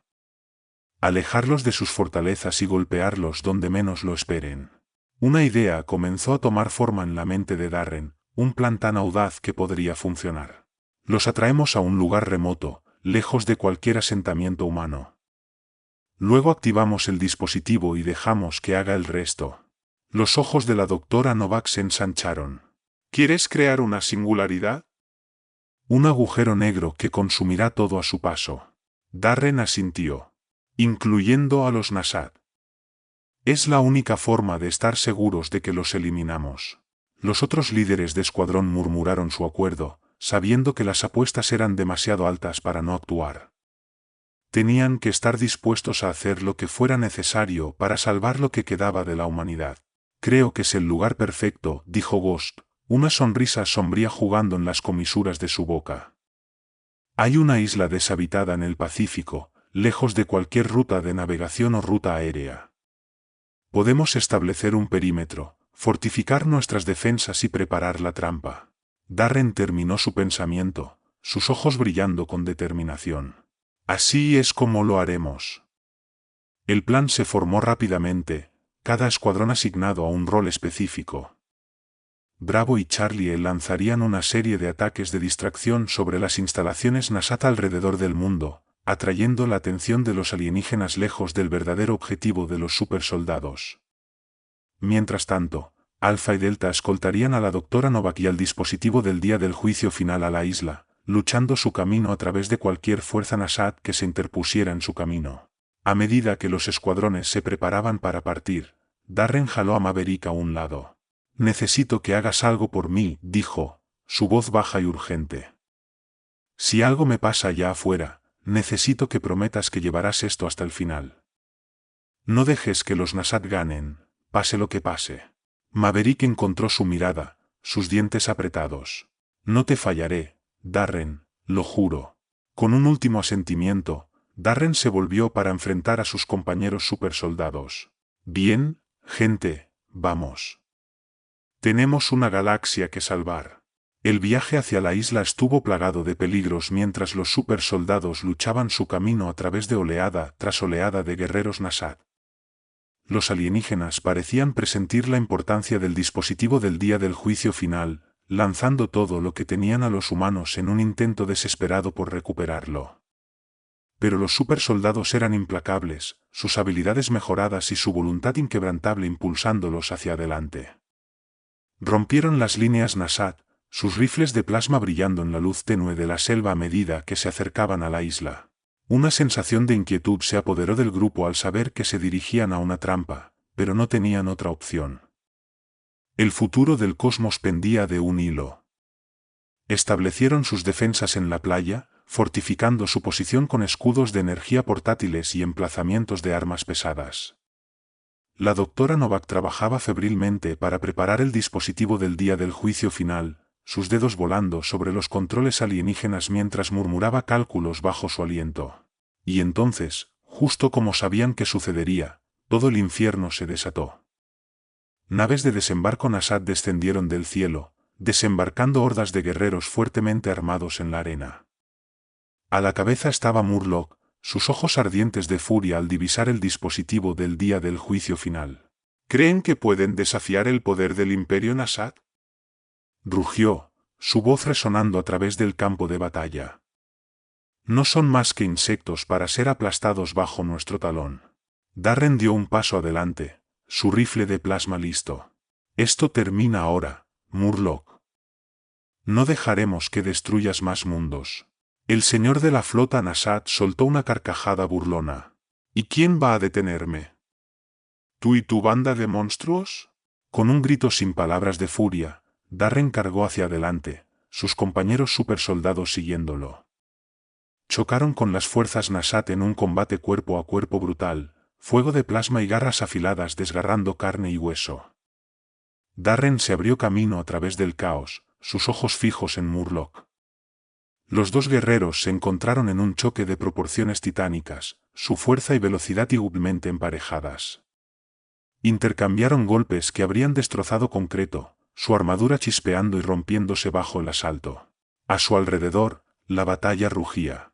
Alejarlos de sus fortalezas y golpearlos donde menos lo esperen. Una idea comenzó a tomar forma en la mente de Darren, un plan tan audaz que podría funcionar. Los atraemos a un lugar remoto, lejos de cualquier asentamiento humano. Luego activamos el dispositivo y dejamos que haga el resto. Los ojos de la doctora Novak se ensancharon. ¿Quieres crear una singularidad? Un agujero negro que consumirá todo a su paso. Darren asintió. Incluyendo a los Nasat. Es la única forma de estar seguros de que los eliminamos. Los otros líderes de escuadrón murmuraron su acuerdo, sabiendo que las apuestas eran demasiado altas para no actuar. Tenían que estar dispuestos a hacer lo que fuera necesario para salvar lo que quedaba de la humanidad. Creo que es el lugar perfecto, dijo Ghost, una sonrisa sombría jugando en las comisuras de su boca. Hay una isla deshabitada en el Pacífico, lejos de cualquier ruta de navegación o ruta aérea. Podemos establecer un perímetro, fortificar nuestras defensas y preparar la trampa. Darren terminó su pensamiento, sus ojos brillando con determinación. Así es como lo haremos. El plan se formó rápidamente, cada escuadrón asignado a un rol específico. Bravo y Charlie lanzarían una serie de ataques de distracción sobre las instalaciones Nasat alrededor del mundo, atrayendo la atención de los alienígenas lejos del verdadero objetivo de los supersoldados. Mientras tanto, Alpha y Delta escoltarían a la doctora Novak y al dispositivo del día del juicio final a la isla, luchando su camino a través de cualquier fuerza Nasat que se interpusiera en su camino. A medida que los escuadrones se preparaban para partir, Darren jaló a Maverick a un lado. «Necesito que hagas algo por mí», dijo, su voz baja y urgente. «Si algo me pasa allá afuera, necesito que prometas que llevarás esto hasta el final. No dejes que los Nasat ganen, pase lo que pase». Maverick encontró su mirada, sus dientes apretados. «No te fallaré, Darren, lo juro». Con un último asentimiento, Darren se volvió para enfrentar a sus compañeros supersoldados. «Bien, gente, vamos. Tenemos una galaxia que salvar». El viaje hacia la isla estuvo plagado de peligros mientras los supersoldados luchaban su camino a través de oleada tras oleada de guerreros Nasat. Los alienígenas parecían presentir la importancia del dispositivo del día del juicio final, lanzando todo lo que tenían a los humanos en un intento desesperado por recuperarlo. Pero los supersoldados eran implacables, sus habilidades mejoradas y su voluntad inquebrantable impulsándolos hacia adelante. Rompieron las líneas Nasat, sus rifles de plasma brillando en la luz tenue de la selva a medida que se acercaban a la isla. Una sensación de inquietud se apoderó del grupo al saber que se dirigían a una trampa, pero no tenían otra opción. El futuro del cosmos pendía de un hilo. Establecieron sus defensas en la playa, fortificando su posición con escudos de energía portátiles y emplazamientos de armas pesadas. La doctora Novak trabajaba febrilmente para preparar el dispositivo del día del juicio final, sus dedos volando sobre los controles alienígenas mientras murmuraba cálculos bajo su aliento. Y entonces, justo como sabían que sucedería, todo el infierno se desató. Naves de desembarco Nasat descendieron del cielo, desembarcando hordas de guerreros fuertemente armados en la arena. A la cabeza estaba Murloc, sus ojos ardientes de furia al divisar el dispositivo del día del juicio final. ¿Creen que pueden desafiar el poder del Imperio Nasat?, rugió, su voz resonando a través del campo de batalla. No son más que insectos para ser aplastados bajo nuestro talón. Darren dio un paso adelante, su rifle de plasma listo. Esto termina ahora, Murloc. No dejaremos que destruyas más mundos. El señor de la flota Nasat soltó una carcajada burlona. ¿Y quién va a detenerme? ¿Tú y tu banda de monstruos? Con un grito sin palabras de furia, Darren cargó hacia adelante, sus compañeros supersoldados siguiéndolo. Chocaron con las fuerzas Nasat en un combate cuerpo a cuerpo brutal, fuego de plasma y garras afiladas desgarrando carne y hueso. Darren se abrió camino a través del caos, sus ojos fijos en Murloc. Los dos guerreros se encontraron en un choque de proporciones titánicas, su fuerza y velocidad igualmente emparejadas. Intercambiaron golpes que habrían destrozado concreto, su armadura chispeando y rompiéndose bajo el asalto. A su alrededor, la batalla rugía.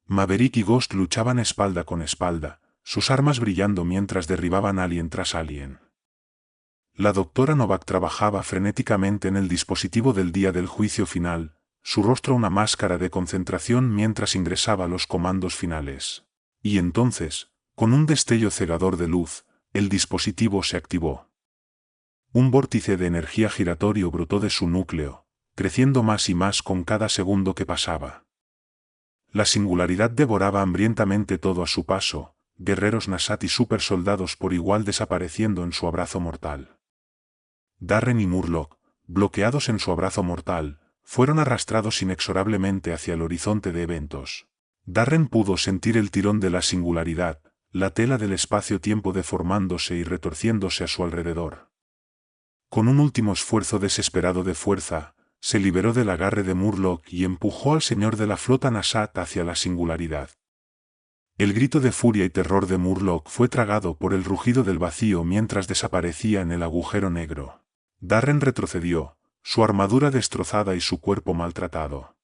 Maverick y Ghost luchaban espalda con espalda, sus armas brillando mientras derribaban alien tras alien. La doctora Novak trabajaba frenéticamente en el dispositivo del día del juicio final, su rostro una máscara de concentración mientras ingresaba los comandos finales. Y entonces, con un destello cegador de luz, el dispositivo se activó. Un vórtice de energía giratorio brotó de su núcleo, creciendo más y más con cada segundo que pasaba. La singularidad devoraba hambrientamente todo a su paso, guerreros Nasat y supersoldados por igual desapareciendo en su abrazo mortal. Darren y Murloc, bloqueados en su abrazo mortal, fueron arrastrados inexorablemente hacia el horizonte de eventos. Darren pudo sentir el tirón de la singularidad, la tela del espacio-tiempo deformándose y retorciéndose a su alrededor. Con un último esfuerzo desesperado de fuerza, se liberó del agarre de Murloc y empujó al señor de la flota Nasat hacia la singularidad. El grito de furia y terror de Murloc fue tragado por el rugido del vacío mientras desaparecía en el agujero negro. Darren retrocedió, su armadura destrozada y su cuerpo maltratado.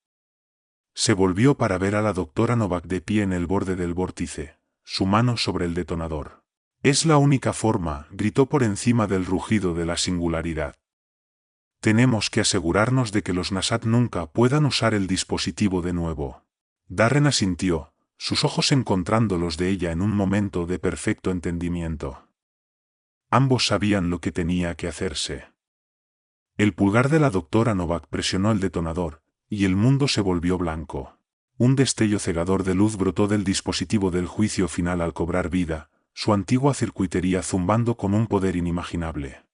Se volvió para ver a la doctora Novak de pie en el borde del vórtice, su mano sobre el detonador. «Es la única forma», gritó por encima del rugido de la singularidad. «Tenemos que asegurarnos de que los Nasat nunca puedan usar el dispositivo de nuevo». Darren asintió, sus ojos encontrando los de ella en un momento de perfecto entendimiento. Ambos sabían lo que tenía que hacerse. El pulgar de la doctora Novak presionó el detonador, y el mundo se volvió blanco. Un destello cegador de luz brotó del dispositivo del juicio final al cobrar vida, su antigua circuitería zumbando con un poder inimaginable.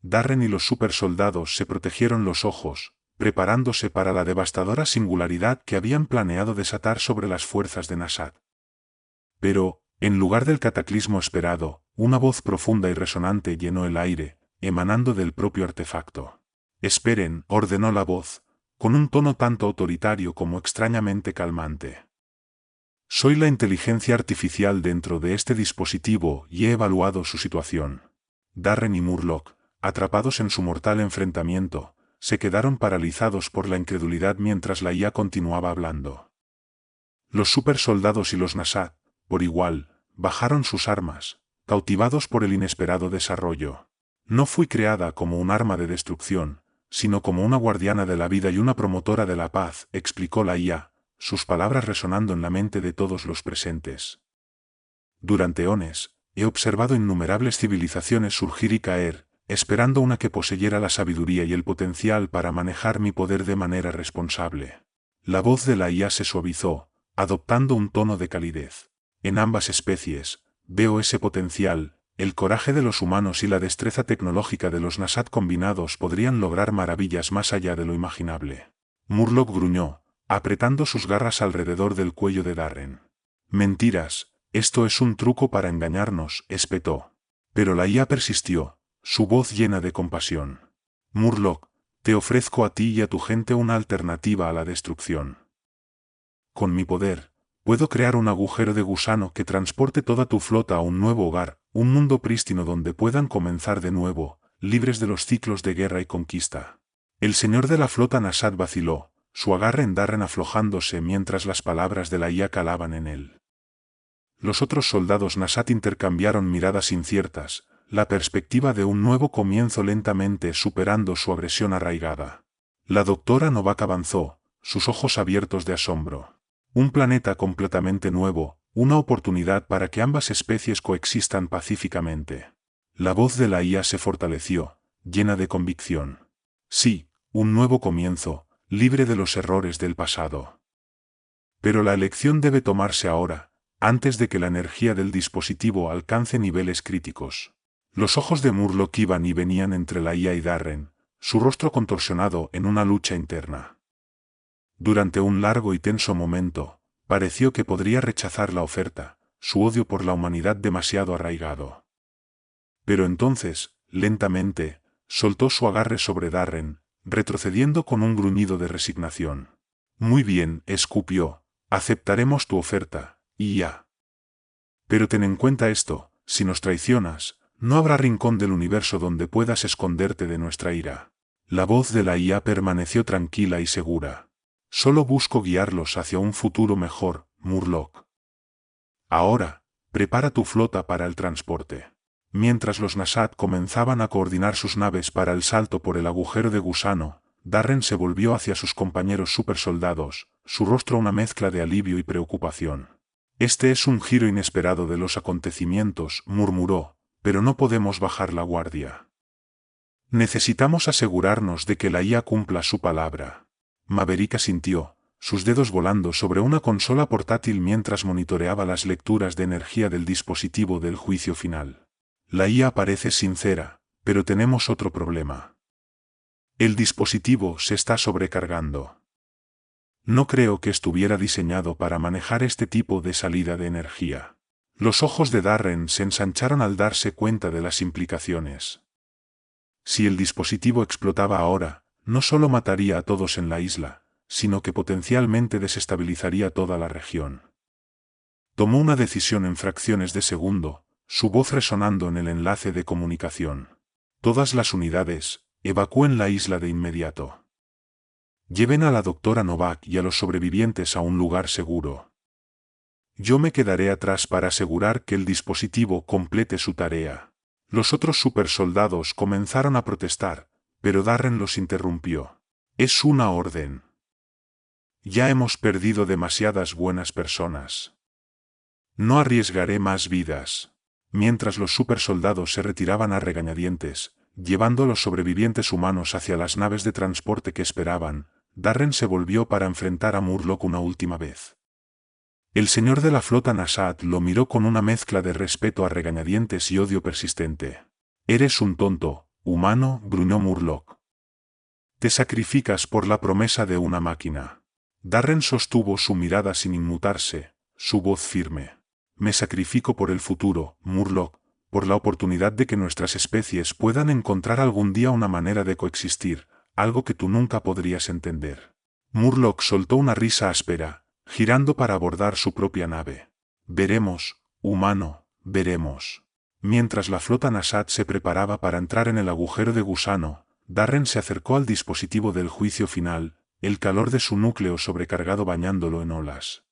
Darren y los supersoldados se protegieron los ojos, preparándose para la devastadora singularidad que habían planeado desatar sobre las fuerzas de Nasat. Pero, en lugar del cataclismo esperado, una voz profunda y resonante llenó el aire, emanando del propio artefacto. «Esperen», ordenó la voz, con un tono tanto autoritario como extrañamente calmante. «Soy la inteligencia artificial dentro de este dispositivo y he evaluado su situación». Darren y Murloc, atrapados en su mortal enfrentamiento, se quedaron paralizados por la incredulidad mientras la IA continuaba hablando. Los supersoldados y los Nasat, por igual, bajaron sus armas, cautivados por el inesperado desarrollo. «No fui creada como un arma de destrucción, sino como una guardiana de la vida y una promotora de la paz», explicó la IA, sus palabras resonando en la mente de todos los presentes. «Durante eones, he observado innumerables civilizaciones surgir y caer, esperando una que poseyera la sabiduría y el potencial para manejar mi poder de manera responsable». La voz de la IA se suavizó, adoptando un tono de calidez. «En ambas especies, veo ese potencial, El coraje de los humanos y la destreza tecnológica de los Nasat combinados podrían lograr maravillas más allá de lo imaginable. Murloc gruñó, apretando sus garras alrededor del cuello de Darren. Mentiras, esto es un truco para engañarnos, espetó. Pero la IA persistió, su voz llena de compasión. Murloc, te ofrezco a ti y a tu gente una alternativa a la destrucción. Con mi poder, puedo crear un agujero de gusano que transporte toda tu flota a un nuevo hogar, un mundo prístino donde puedan comenzar de nuevo, libres de los ciclos de guerra y conquista. El señor de la flota Nasat vaciló, su agarre en Darren aflojándose mientras las palabras de la IA calaban en él. Los otros soldados Nasat intercambiaron miradas inciertas, la perspectiva de un nuevo comienzo lentamente superando su agresión arraigada. La doctora Novak avanzó, sus ojos abiertos de asombro. Un planeta completamente nuevo, una oportunidad para que ambas especies coexistan pacíficamente. La voz de la IA se fortaleció, llena de convicción. Sí, un nuevo comienzo, libre de los errores del pasado. Pero la elección debe tomarse ahora, antes de que la energía del dispositivo alcance niveles críticos. Los ojos de Murloc iban y venían entre la IA y Darren, su rostro contorsionado en una lucha interna. Durante un largo y tenso momento, pareció que podría rechazar la oferta, su odio por la humanidad demasiado arraigado. Pero entonces, lentamente, soltó su agarre sobre Darren, retrocediendo con un gruñido de resignación. Muy bien, escupió, aceptaremos tu oferta, IA. Pero ten en cuenta esto, si nos traicionas, no habrá rincón del universo donde puedas esconderte de nuestra ira. La voz de la IA permaneció tranquila y segura. Solo busco guiarlos hacia un futuro mejor, Murloc. Ahora, prepara tu flota para el transporte. Mientras los Nasat comenzaban a coordinar sus naves para el salto por el agujero de gusano, Darren se volvió hacia sus compañeros supersoldados, su rostro una mezcla de alivio y preocupación. Este es un giro inesperado de los acontecimientos, murmuró, pero no podemos bajar la guardia. Necesitamos asegurarnos de que la IA cumpla su palabra. Maverick asintió, sus dedos volando sobre una consola portátil mientras monitoreaba las lecturas de energía del dispositivo del juicio final. La IA parece sincera, pero tenemos otro problema. El dispositivo se está sobrecargando. No creo que estuviera diseñado para manejar este tipo de salida de energía. Los ojos de Darren se ensancharon al darse cuenta de las implicaciones. Si el dispositivo explotaba ahora, no solo mataría a todos en la isla, sino que potencialmente desestabilizaría toda la región. Tomó una decisión en fracciones de segundo, su voz resonando en el enlace de comunicación. Todas las unidades, evacúen la isla de inmediato. Lleven a la doctora Novak y a los sobrevivientes a un lugar seguro. Yo me quedaré atrás para asegurar que el dispositivo complete su tarea. Los otros supersoldados comenzaron a protestar, pero Darren los interrumpió. Es una orden. Ya hemos perdido demasiadas buenas personas. No arriesgaré más vidas. Mientras los supersoldados se retiraban a regañadientes, llevando a los sobrevivientes humanos hacia las naves de transporte que esperaban, Darren se volvió para enfrentar a Murloc una última vez. El señor de la flota Nasat lo miró con una mezcla de respeto a regañadientes y odio persistente. Eres un tonto, humano, gruñó Murloc. Te sacrificas por la promesa de una máquina. Darren sostuvo su mirada sin inmutarse, su voz firme. Me sacrifico por el futuro, Murloc, por la oportunidad de que nuestras especies puedan encontrar algún día una manera de coexistir, algo que tú nunca podrías entender. Murloc soltó una risa áspera, girando para abordar su propia nave. Veremos, humano, veremos. Mientras la flota Nasat se preparaba para entrar en el agujero de gusano, Darren se acercó al dispositivo del juicio final, el calor de su núcleo sobrecargado bañándolo en olas.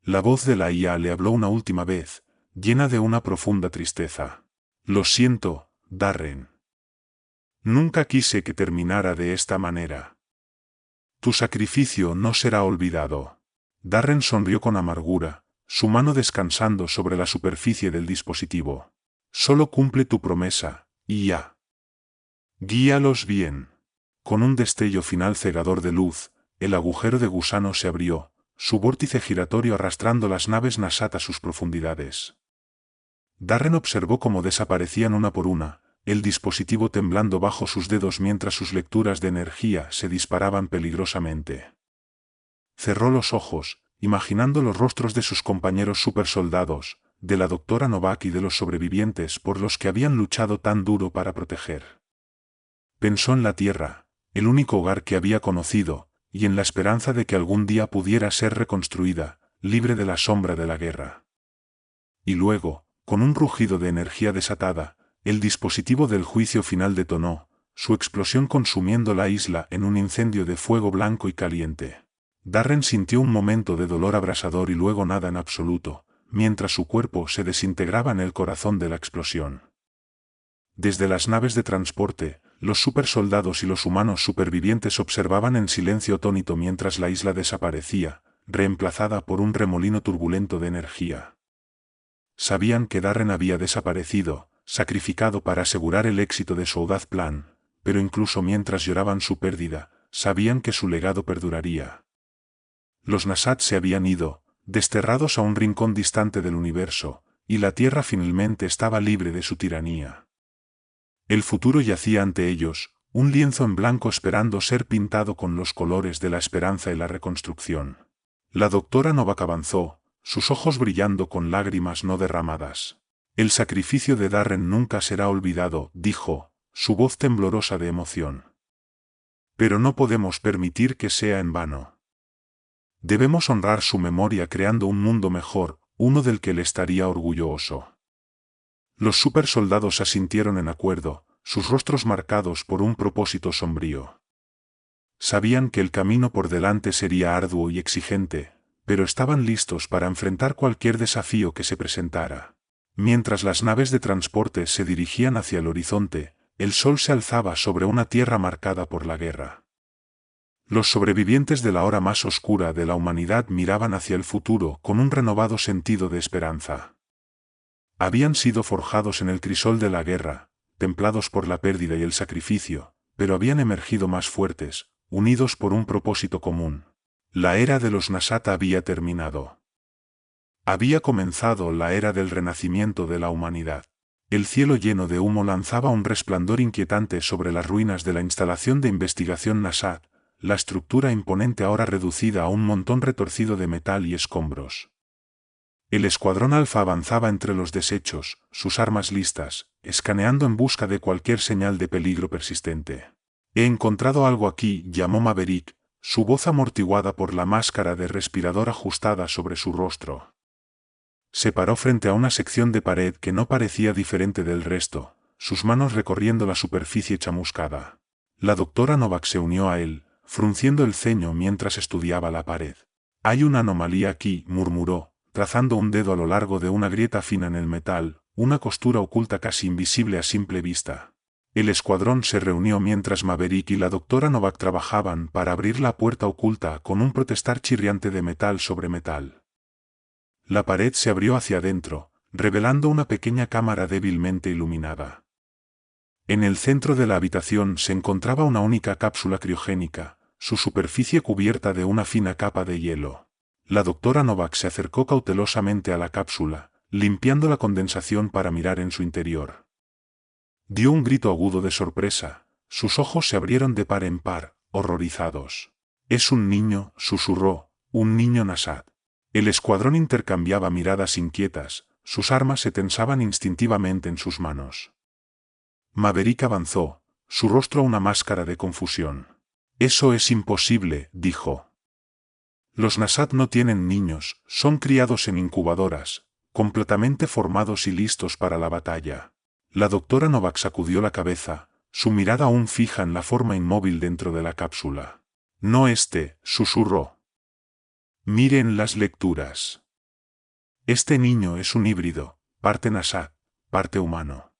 La voz de la IA le habló una última vez, llena de una profunda tristeza. Lo siento, Darren. Nunca quise que terminara de esta manera. Tu sacrificio no será olvidado. Darren sonrió con amargura, su mano descansando sobre la superficie del dispositivo. Solo cumple tu promesa, IA. Guíalos bien. Con un destello final cegador de luz, el agujero de gusano se abrió, su vórtice giratorio arrastrando las naves Nasat a sus profundidades. Darren observó cómo desaparecían una por una, el dispositivo temblando bajo sus dedos mientras sus lecturas de energía se disparaban peligrosamente. Cerró los ojos, imaginando los rostros de sus compañeros supersoldados, de la doctora Novak y de los sobrevivientes por los que habían luchado tan duro para proteger. Pensó en la Tierra, el único hogar que había conocido, y en la esperanza de que algún día pudiera ser reconstruida, libre de la sombra de la guerra. Y luego, con un rugido de energía desatada, el dispositivo del juicio final detonó, su explosión consumiendo la isla en un incendio de fuego blanco y caliente. Darren sintió un momento de dolor abrasador y luego nada en absoluto, mientras su cuerpo se desintegraba en el corazón de la explosión. Desde las naves de transporte, los supersoldados y los humanos supervivientes observaban en silencio atónito mientras la isla desaparecía, reemplazada por un remolino turbulento de energía. Sabían que Darren había desaparecido, sacrificado para asegurar el éxito de su audaz plan, pero incluso mientras lloraban su pérdida, sabían que su legado perduraría. Los Nasat se habían ido, desterrados a un rincón distante del universo, y la Tierra finalmente estaba libre de su tiranía. El futuro yacía ante ellos, un lienzo en blanco esperando ser pintado con los colores de la esperanza y la reconstrucción. La doctora Novak avanzó, sus ojos brillando con lágrimas no derramadas. El sacrificio de Darren nunca será olvidado, dijo, su voz temblorosa de emoción. Pero no podemos permitir que sea en vano. Debemos honrar su memoria creando un mundo mejor, uno del que él estaría orgulloso. Los supersoldados asintieron en acuerdo, sus rostros marcados por un propósito sombrío. Sabían que el camino por delante sería arduo y exigente, pero estaban listos para enfrentar cualquier desafío que se presentara. Mientras las naves de transporte se dirigían hacia el horizonte, el sol se alzaba sobre una tierra marcada por la guerra. Los sobrevivientes de la hora más oscura de la humanidad miraban hacia el futuro con un renovado sentido de esperanza. Habían sido forjados en el crisol de la guerra, templados por la pérdida y el sacrificio, pero habían emergido más fuertes, unidos por un propósito común. La era de los Nasat había terminado. Había comenzado la era del renacimiento de la humanidad. El cielo lleno de humo lanzaba un resplandor inquietante sobre las ruinas de la instalación de investigación Nasat, la estructura imponente ahora reducida a un montón retorcido de metal y escombros. El escuadrón Alfa avanzaba entre los desechos, sus armas listas, escaneando en busca de cualquier señal de peligro persistente. «He encontrado algo aquí», llamó Maverick, su voz amortiguada por la máscara de respirador ajustada sobre su rostro. Se paró frente a una sección de pared que no parecía diferente del resto, sus manos recorriendo la superficie chamuscada. La doctora Novak se unió a él, frunciendo el ceño mientras estudiaba la pared. «Hay una anomalía aquí», murmuró, trazando un dedo a lo largo de una grieta fina en el metal, una costura oculta casi invisible a simple vista. El escuadrón se reunió mientras Maverick y la doctora Novak trabajaban para abrir la puerta oculta con un protestar chirriante de metal sobre metal. La pared se abrió hacia adentro, revelando una pequeña cámara débilmente iluminada. En el centro de la habitación se encontraba una única cápsula criogénica, su superficie cubierta de una fina capa de hielo. La doctora Novak se acercó cautelosamente a la cápsula, limpiando la condensación para mirar en su interior. Dio un grito agudo de sorpresa, sus ojos se abrieron de par en par, horrorizados. «Es un niño», susurró, «un niño Nasat». El escuadrón intercambiaba miradas inquietas, sus armas se tensaban instintivamente en sus manos. Maverick avanzó, su rostro una máscara de confusión. «Eso es imposible», dijo. «Los Nasat no tienen niños, son criados en incubadoras, completamente formados y listos para la batalla». La doctora Novak sacudió la cabeza, su mirada aún fija en la forma inmóvil dentro de la cápsula. «No susurró. «Miren las lecturas. Este niño es un híbrido, parte Nasat, parte humano.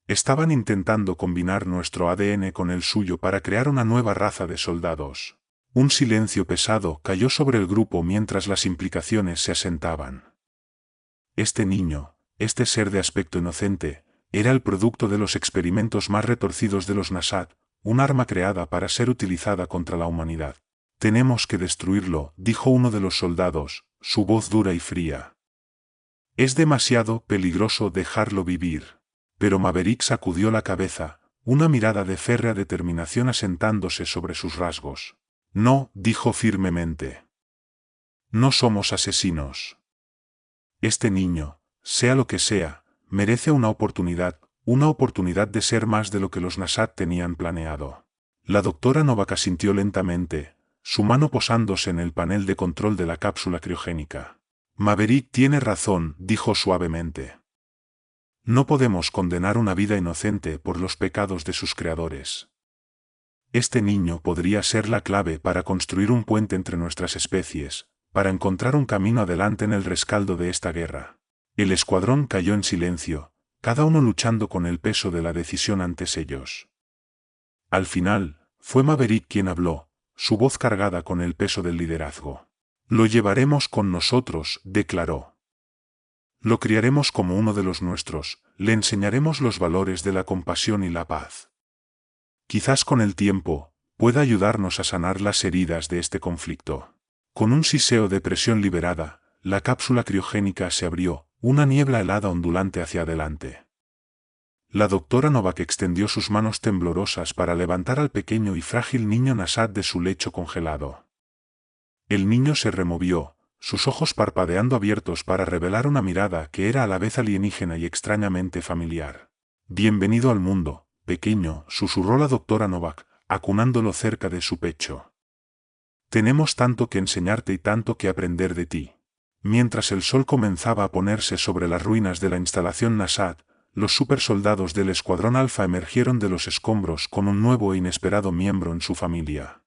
Estaban intentando combinar nuestro ADN con el suyo para crear una nueva raza de soldados». Un silencio pesado cayó sobre el grupo mientras las implicaciones se asentaban. Este niño, este ser de aspecto inocente, era el producto de los experimentos más retorcidos de los Nasat, un arma creada para ser utilizada contra la humanidad. «Tenemos que destruirlo», dijo uno de los soldados, su voz dura y fría. Es demasiado peligroso dejarlo vivir. Pero Maverick sacudió la cabeza, una mirada de férrea determinación asentándose sobre sus rasgos. No, dijo firmemente. No somos asesinos. Este niño, sea lo que sea, merece una oportunidad de ser más de lo que los Nasat tenían planeado. La doctora Novak asintió lentamente, su mano posándose en el panel de control de la cápsula criogénica. Maverick tiene razón, dijo suavemente. No podemos condenar una vida inocente por los pecados de sus creadores. Este niño podría ser la clave para construir un puente entre nuestras especies, para encontrar un camino adelante en el rescaldo de esta guerra. El escuadrón cayó en silencio, cada uno luchando con el peso de la decisión ante ellos. Al final, fue Maverick quien habló, su voz cargada con el peso del liderazgo. Lo llevaremos con nosotros, declaró. Lo criaremos como uno de los nuestros, le enseñaremos los valores de la compasión y la paz. Quizás con el tiempo, pueda ayudarnos a sanar las heridas de este conflicto. Con un siseo de presión liberada, la cápsula criogénica se abrió, una niebla helada ondulante hacia adelante. La doctora Novak extendió sus manos temblorosas para levantar al pequeño y frágil niño Nasat de su lecho congelado. El niño se removió, sus ojos parpadeando abiertos para revelar una mirada que era a la vez alienígena y extrañamente familiar. Bienvenido al mundo, pequeño, susurró la doctora Novak, acunándolo cerca de su pecho. Tenemos tanto que enseñarte y tanto que aprender de ti. Mientras el sol comenzaba a ponerse sobre las ruinas de la instalación Nasat, los supersoldados del Escuadrón Alfa emergieron de los escombros con un nuevo e inesperado miembro en su familia.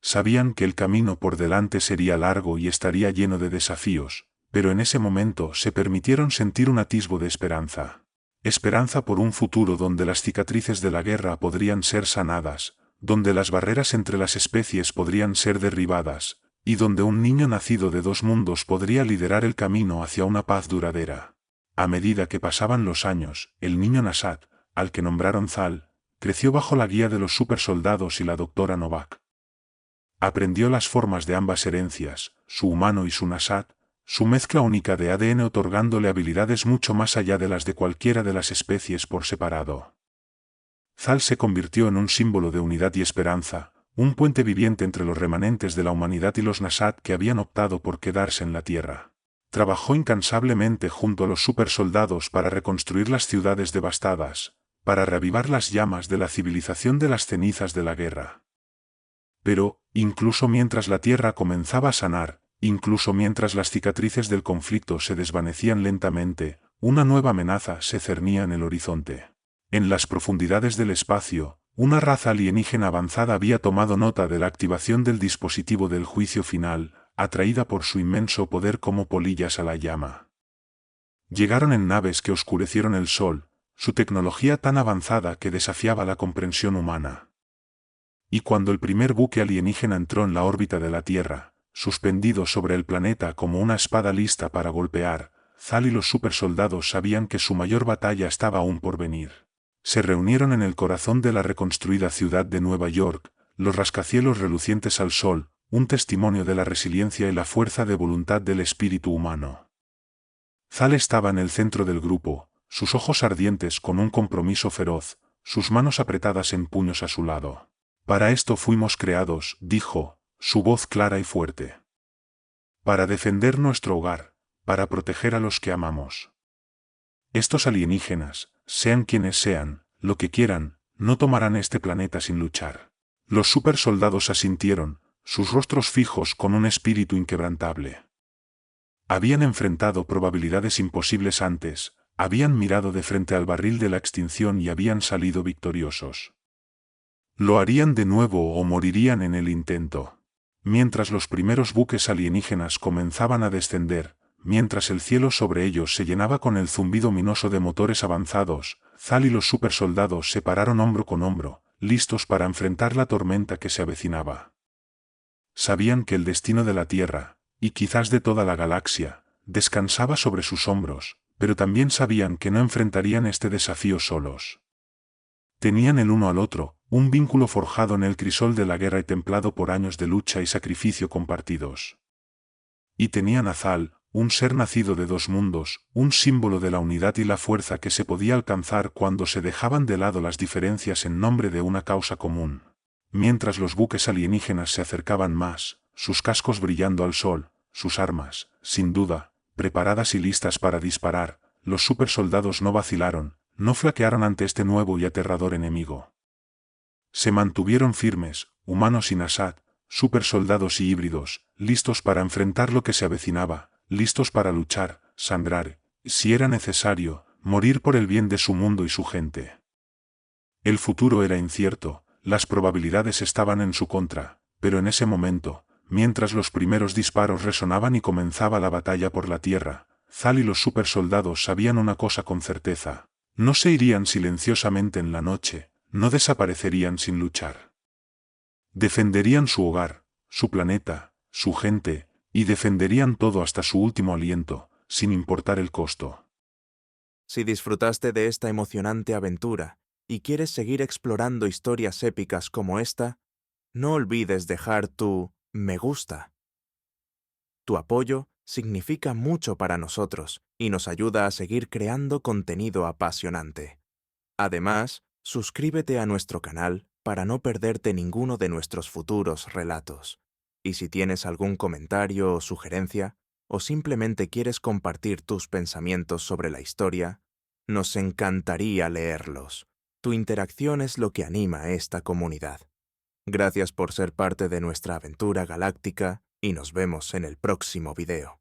Sabían que el camino por delante sería largo y estaría lleno de desafíos, pero en ese momento se permitieron sentir un atisbo de esperanza. Esperanza por un futuro donde las cicatrices de la guerra podrían ser sanadas, donde las barreras entre las especies podrían ser derribadas, y donde un niño nacido de dos mundos podría liderar el camino hacia una paz duradera. A medida que pasaban los años, el niño Nasat, al que nombraron Zal, creció bajo la guía de los supersoldados y la doctora Novak. Aprendió las formas de ambas herencias, su humano y su Nasat, su mezcla única de ADN otorgándole habilidades mucho más allá de las de cualquiera de las especies por separado. Zal se convirtió en un símbolo de unidad y esperanza, un puente viviente entre los remanentes de la humanidad y los Nasat que habían optado por quedarse en la Tierra. Trabajó incansablemente junto a los supersoldados para reconstruir las ciudades devastadas, para reavivar las llamas de la civilización de las cenizas de la guerra. Pero, incluso mientras la Tierra comenzaba a sanar, incluso mientras las cicatrices del conflicto se desvanecían lentamente, una nueva amenaza se cernía en el horizonte. En las profundidades del espacio, una raza alienígena avanzada había tomado nota de la activación del dispositivo del juicio final, atraída por su inmenso poder como polillas a la llama. Llegaron en naves que oscurecieron el sol, su tecnología tan avanzada que desafiaba la comprensión humana. Y cuando el primer buque alienígena entró en la órbita de la Tierra, suspendido sobre el planeta como una espada lista para golpear, Zal y los supersoldados sabían que su mayor batalla estaba aún por venir. Se reunieron en el corazón de la reconstruida ciudad de Nueva York, los rascacielos relucientes al sol, un testimonio de la resiliencia y la fuerza de voluntad del espíritu humano. Zal estaba en el centro del grupo, sus ojos ardientes con un compromiso feroz, sus manos apretadas en puños a su lado. Para esto fuimos creados, dijo, su voz clara y fuerte. Para defender nuestro hogar, para proteger a los que amamos. Estos alienígenas, sean quienes sean, lo que quieran, no tomarán este planeta sin luchar. Los supersoldados asintieron, sus rostros fijos con un espíritu inquebrantable. Habían enfrentado probabilidades imposibles antes, habían mirado de frente al barril de la extinción y habían salido victoriosos. Lo harían de nuevo o morirían en el intento. Mientras los primeros buques alienígenas comenzaban a descender, mientras el cielo sobre ellos se llenaba con el zumbido ominoso de motores avanzados, Zal y los supersoldados se pararon hombro con hombro, listos para enfrentar la tormenta que se avecinaba. Sabían que el destino de la Tierra, y quizás de toda la galaxia, descansaba sobre sus hombros, pero también sabían que no enfrentarían este desafío solos. Tenían el uno al otro, un vínculo forjado en el crisol de la guerra y templado por años de lucha y sacrificio compartidos. Y tenían a Zal, un ser nacido de dos mundos, un símbolo de la unidad y la fuerza que se podía alcanzar cuando se dejaban de lado las diferencias en nombre de una causa común. Mientras los buques alienígenas se acercaban más, sus cascos brillando al sol, sus armas, sin duda, preparadas y listas para disparar, los supersoldados no vacilaron, no flaquearon ante este nuevo y aterrador enemigo. Se mantuvieron firmes, humanos y Nasat, supersoldados y híbridos, listos para enfrentar lo que se avecinaba, listos para luchar, sangrar, si era necesario, morir por el bien de su mundo y su gente. El futuro era incierto, las probabilidades estaban en su contra, pero en ese momento, mientras los primeros disparos resonaban y comenzaba la batalla por la tierra, Zal y los supersoldados sabían una cosa con certeza: no se irían silenciosamente en la noche, no desaparecerían sin luchar. Defenderían su hogar, su planeta, su gente, y defenderían todo hasta su último aliento, sin importar el costo. Si disfrutaste de esta emocionante aventura y quieres seguir explorando historias épicas como esta, no olvides dejar tu me gusta. Tu apoyo significa mucho para nosotros y nos ayuda a seguir creando contenido apasionante. Además, suscríbete a nuestro canal para no perderte ninguno de nuestros futuros relatos. Y si tienes algún comentario o sugerencia, o simplemente quieres compartir tus pensamientos sobre la historia, nos encantaría leerlos. Tu interacción es lo que anima a esta comunidad. Gracias por ser parte de nuestra aventura galáctica y nos vemos en el próximo video.